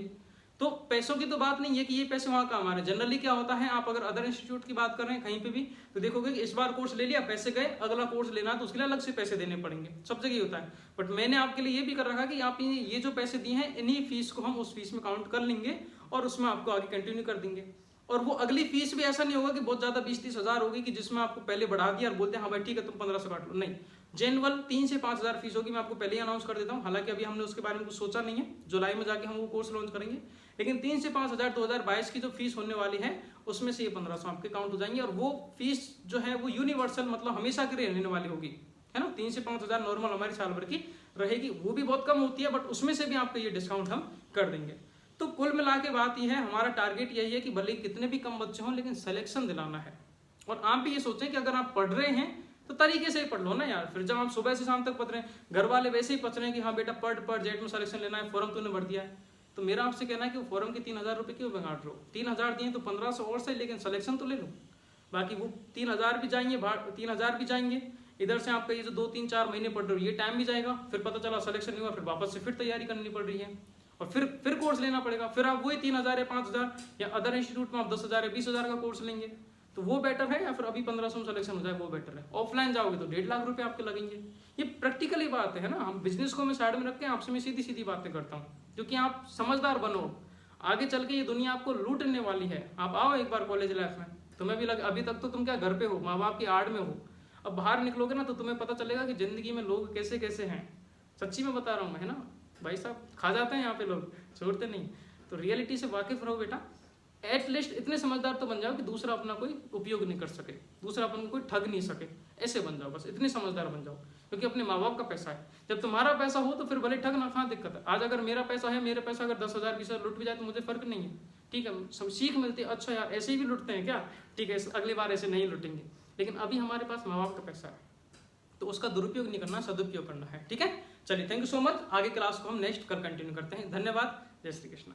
तो पैसों की तो बात नहीं है कि ये पैसे वहां का हमारे, जनरली क्या होता है, आप अगर अदर इंस्टीट्यूट की बात कर रहे हैं कहीं पे भी, तो देखोगे कि इस बार कोर्स ले लिया, पैसे गए, अगला कोर्स लेना तो उसके लिए अलग से पैसे देने पड़ेंगे, सब जगह होता है। बट मैंने आपके लिए ये भी कर रखा कि आप ये जो पैसे दिए हैं, इन्हीं फीस को हम उस फीस में काउंट कर लेंगे और उसमें आपको आगे कंटिन्यू कर देंगे। और वो अगली फीस भी ऐसा नहीं होगा कि बहुत ज्यादा 20-30 हजार होगी कि जिसमें आपको पहले बढ़ा दिया और बोलते हैं हाँ भाई ठीक है तुम 1500 काट लो, नहीं, जेनुअल 3 से 5 हजार फीस होगी। मैं आपको पहले ही अनाउंस कर देता हूँ, हालांकि अभी हमने उसके बारे में कुछ सोचा नहीं है, जुलाई में जाके हम वो कोर्स लॉन्च करेंगे, लेकिन 3 से 5 हजार 2022 की जो फीस होने वाली है उसमें से ये 1500 आपके काउंट हो जाएंगे। और वो फीस जो है वो यूनिवर्सल, मतलब हमेशा के लिए रहने वाली होगी, है ना। 3 से 5 हजार नॉर्मल हमारी साल भर की रहेगी वो भी बहुत कम होती है, बट उसमें से भी आपको ये डिस्काउंट हम कर देंगे। तो कुल मिला के बात ये है, हमारा टारगेट यही है कि भले कितने भी कम बच्चे हों लेकिन सिलेक्शन दिलाना है। और आप भी ये सोचें कि अगर आप पढ़ रहे हैं तो तरीके से ही पढ़ लो ना यार। फिर जब आप सुबह से शाम तक पढ़ रहे हैं, घर वाले वैसे ही पढ़ रहे हैं कि हाँ बेटा पढ़ जेट में सिलेक्शन लेना है, फॉर्म तूने भर दिया है, तो मेरा आपसे कहना है कि वो फॉर्म के 3,000 रुपये क्यों बांट रहे हो? 3,000 दिए तो 1,500 और से, लेकिन सिलेक्शन तो ले लो। बाकी वो 3,000 भी जाएंगे, 3,000 भी जाएंगे, इधर से आपका ये जो 2-3-4 महीने पढ़ रहे हो ये टाइम भी जाएगा, फिर पता चला सिलेक्शन नहीं हुआ, फिर वापस से फिर तैयारी करनी पड़ रही है और फिर कोर्स लेना पड़ेगा। फिर आप वही 3,000 या 5,000 या अदर इंस्टीट्यूट में आप 10,000 या 20,000 का कोर्स लेंगे, तो वो बेटर है या फिर अभी 1,500 में सिलेक्शन हो जाए वो बेटर है? ऑफलाइन जाओगे तो 1.5 लाख रुपए आपके लगेंगे। ये प्रैक्टिकली बात है ना, हम बिजनेस को मैं साइड में रख के आपसे मैं सीधी सीधी बातें करता हूँ, क्योंकि आप समझदार बनो, आगे चल के ये दुनिया आपको लूटने वाली है। आप आओ एक बार कॉलेज लाइफ में, तुम्हें भी लगे अभी तक तो तुम क्या घर पे हो, माँ बाप की आड़ में हो, अब बाहर निकलोगे ना तो तुम्हें पता चलेगा कि जिंदगी में लोग कैसे कैसे हैं। सच्ची में बता रहा हूँ मैं, है ना भाई साहब, खा जाते हैं यहाँ पे लोग, छोड़ते नहीं। तो रियलिटी से वाकिफ रहो बेटा, एटलीस्ट इतने समझदार तो बन जाओ कि दूसरा अपना कोई उपयोग नहीं कर सके, दूसरा अपन को कोई ठग नहीं सके, ऐसे बन जाओ, बस इतने समझदार बन जाओ, क्योंकि अपने माँ बाप का पैसा है। जब तुम्हारा पैसा हो तो फिर भले ठग ना, कहाँ दिक्कत है। आज अगर मेरा पैसा है, मेरे पैसा अगर 10,000 20,000 लुट भी जाए तो मुझे फर्क नहीं है, ठीक है, सीख मिलती है, अच्छा यार ऐसे ही भी लुटते हैं क्या, ठीक है अगली बार ऐसे नहीं लुटेंगे। लेकिन अभी हमारे पास माँ बाप का पैसा है तो उसका दुरुपयोग नहीं करना, सदुपयोग करना है, ठीक है। चलिए थैंक यू सो मच, आगे क्लास को हम नेक्स्ट कर कंटिन्यू करते हैं। धन्यवाद, जय श्री कृष्ण।